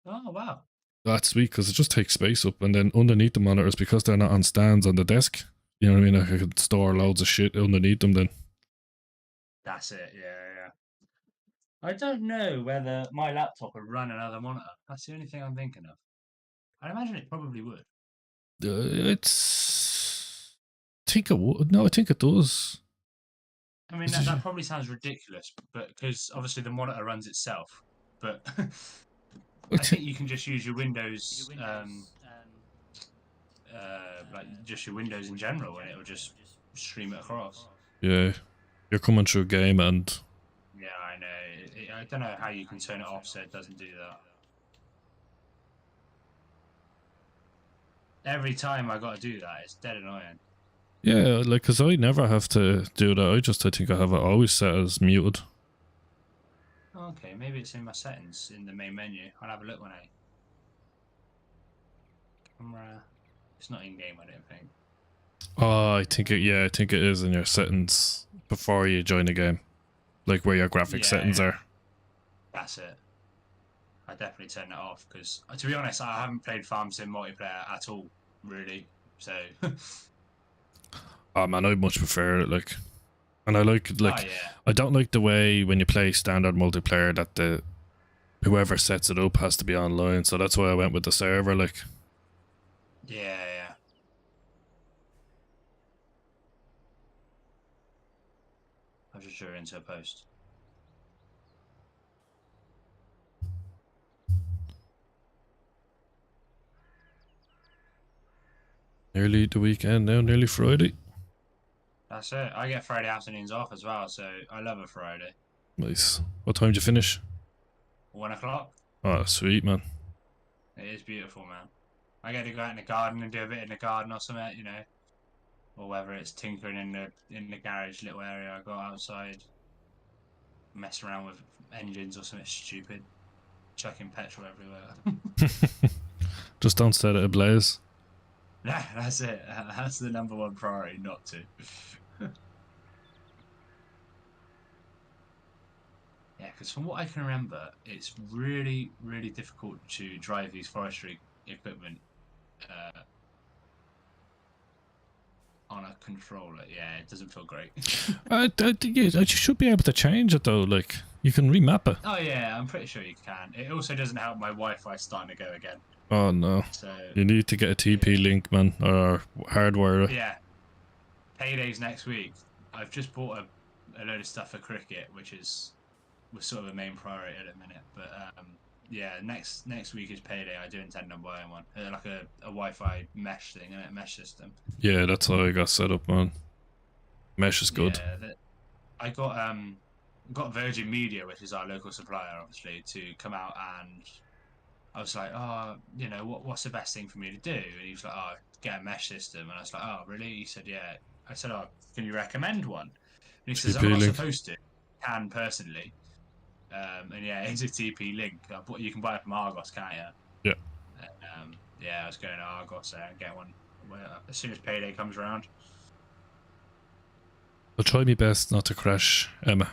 Oh, wow. That's sweet because it just takes space up, and then underneath the monitors, because they're not on stands on the desk, you know what I mean? I could store loads of shit underneath them then. That's it. Yeah. I don't know whether my laptop would run another monitor. That's the only thing I'm thinking of. I imagine it probably would. It's. I think it would. No, I think it does. I mean, that probably sounds ridiculous, but because obviously the monitor runs itself. But I think you can just use your Windows, like just your Windows in general, and it'll just stream it across. Yeah, you're coming through a game, and Yeah, I know. I don't know how you can turn it off so it doesn't do that. Every time I got to do that, it's dead annoying. yeah, like because I never have to do that. I think I have it always set as muted. Okay, maybe it's in my settings in the main menu. I'll have a look when I camera. It's not in game, I don't think. Oh, I think it is in your settings before you join the game, like where your graphic settings are. That's it. I definitely turn it off because, to be honest, I haven't played Farm Sim multiplayer at all, really. So. Oh man, I much prefer it, like, and I like Oh, yeah. I don't like the way when you play standard multiplayer that whoever sets it up has to be online. So that's why I went with the server, like. Yeah. I'll just draw into a post. Nearly the weekend now, nearly Friday. That's it. I get Friday afternoons off as well, so I love a Friday. Nice. What time did you finish? 1 o'clock. Oh, sweet, man. It is beautiful, man. I get to go out in the garden and do a bit in the garden or something, you know, or whether it's tinkering in the garage little area. I go outside, mess around with engines or something stupid, chucking petrol everywhere. Just don't set it ablaze. No, that's it. That's the number one priority, not to. Yeah, because from what I can remember, it's really, really difficult to drive these forestry equipment on a controller. Yeah, it doesn't feel great. You should be able to change it though. Like you can remap it. Oh yeah, I'm pretty sure you can. It also doesn't help my Wi-Fi starting to go again. Oh no! So You need to get a TP link, man, or hardwire it. yeah, payday's next week. I've just bought a load of stuff for cricket, which was sort of a main priority at the minute. But yeah, next week is payday. I do intend on buying one, like a Wi-Fi mesh thing, a mesh system. Yeah, that's how I got set up, man. Mesh is good. Yeah, I got Virgin Media, which is our local supplier, obviously, to come out, and I was like, oh, you know, what's the best thing for me to do? And he was like, oh, get a mesh system. And I was like, oh, really? He said, yeah. I said, oh, can you recommend one? And he says, I'm TP not link. supposed to. Can personally. And yeah, it's a TP link. You can buy it from Argos, can't you? Yeah. Yeah, I was going to Argos there and get one as soon as payday comes around. I'll try my best not to crash Emma.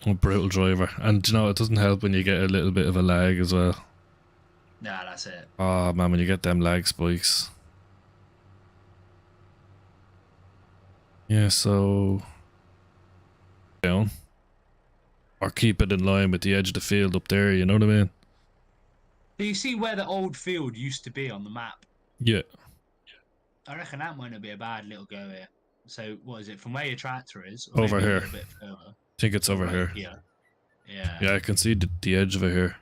I'm a brutal driver, and you know it doesn't help when you get a little bit of a lag as well. Nah, that's it. Oh man, when you get them lag spikes. Yeah, so down. Or keep it in line with the edge of the field up there, you know what I mean? Do you see where the old field used to be on the map? Yeah. I reckon that might not be a bad little go here. So, what is it, from where your tractor is? Over here. A little bit further. I think it's over here. Yeah. Yeah, I can see the edge of it here.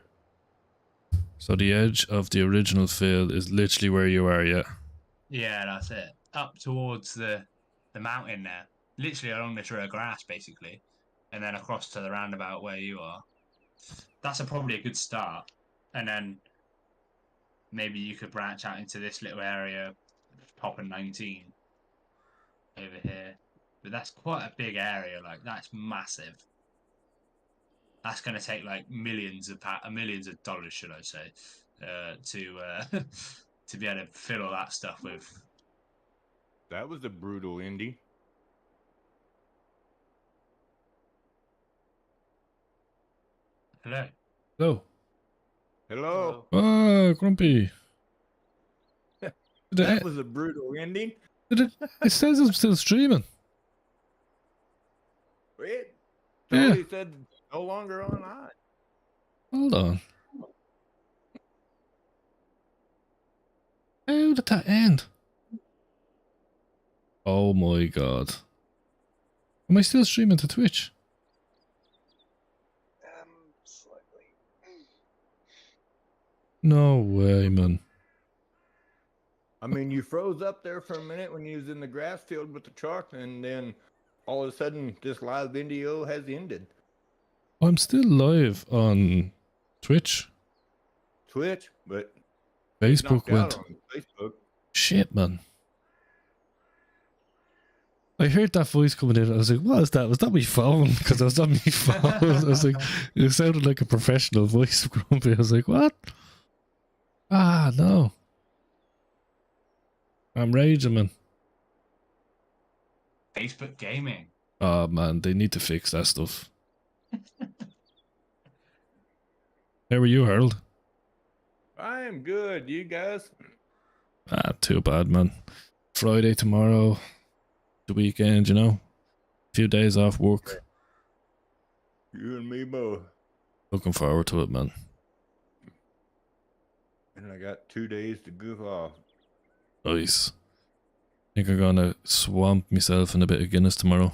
So the edge of the original field is literally where you are, yeah. Yeah, that's it. Up towards the mountain there. Literally along the trail of grass, basically. And then across to the roundabout where you are. That's probably a good start. And then maybe you could branch out into this little area, popping 19 over here. But that's quite a big area, like that's massive. That's going to take like millions of dollars, should I say, to be able to fill all that stuff with. That was a brutal ending. Hello. Hello. Hello. Oh, Grumpy. That was a brutal ending. It says I'm still streaming. It Yeah. totally said no longer online. Hold on. How did that end? Oh my god. Am I still streaming to Twitch? Slightly. No way, man. I mean, you froze up there for a minute when you was in the grass field with the truck, and then all of a sudden, this live video has ended. I'm still live on Twitch. Twitch, but Facebook knocked out went. on Facebook. Shit, man. I heard that voice coming in. I was like, what is that? Was that my phone? Because I was on my phone. I was like, it sounded like a professional voice of Grumpy. I was like, what? Ah, no. I'm raging, man. Facebook gaming. Oh, man, they need to fix that stuff. How are you, Harold? I am good. You guys? Ah, too bad, man. Friday tomorrow, the weekend, you know? A few days off work. You and me both. Looking forward to it, man. And I got 2 days to goof off. Nice. Think I'm gonna swamp myself in a bit of Guinness tomorrow.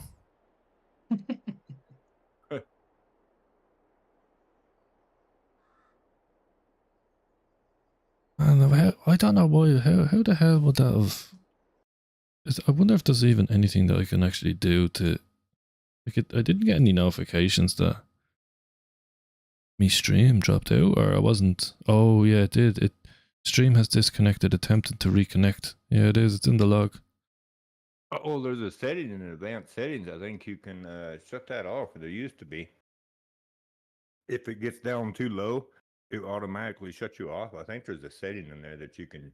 And I don't know why. How the hell would that have? I wonder if there's even anything that I can actually do to. I didn't get any notifications that me stream dropped out, or I wasn't. Oh yeah, it did. Stream has disconnected. Attempted to reconnect. Yeah, it is. It's in the log. Oh, there's a setting in advanced settings. I think you can shut that off. There used to be. if it gets down too low, it automatically shuts you off. I think there's a setting in there that you can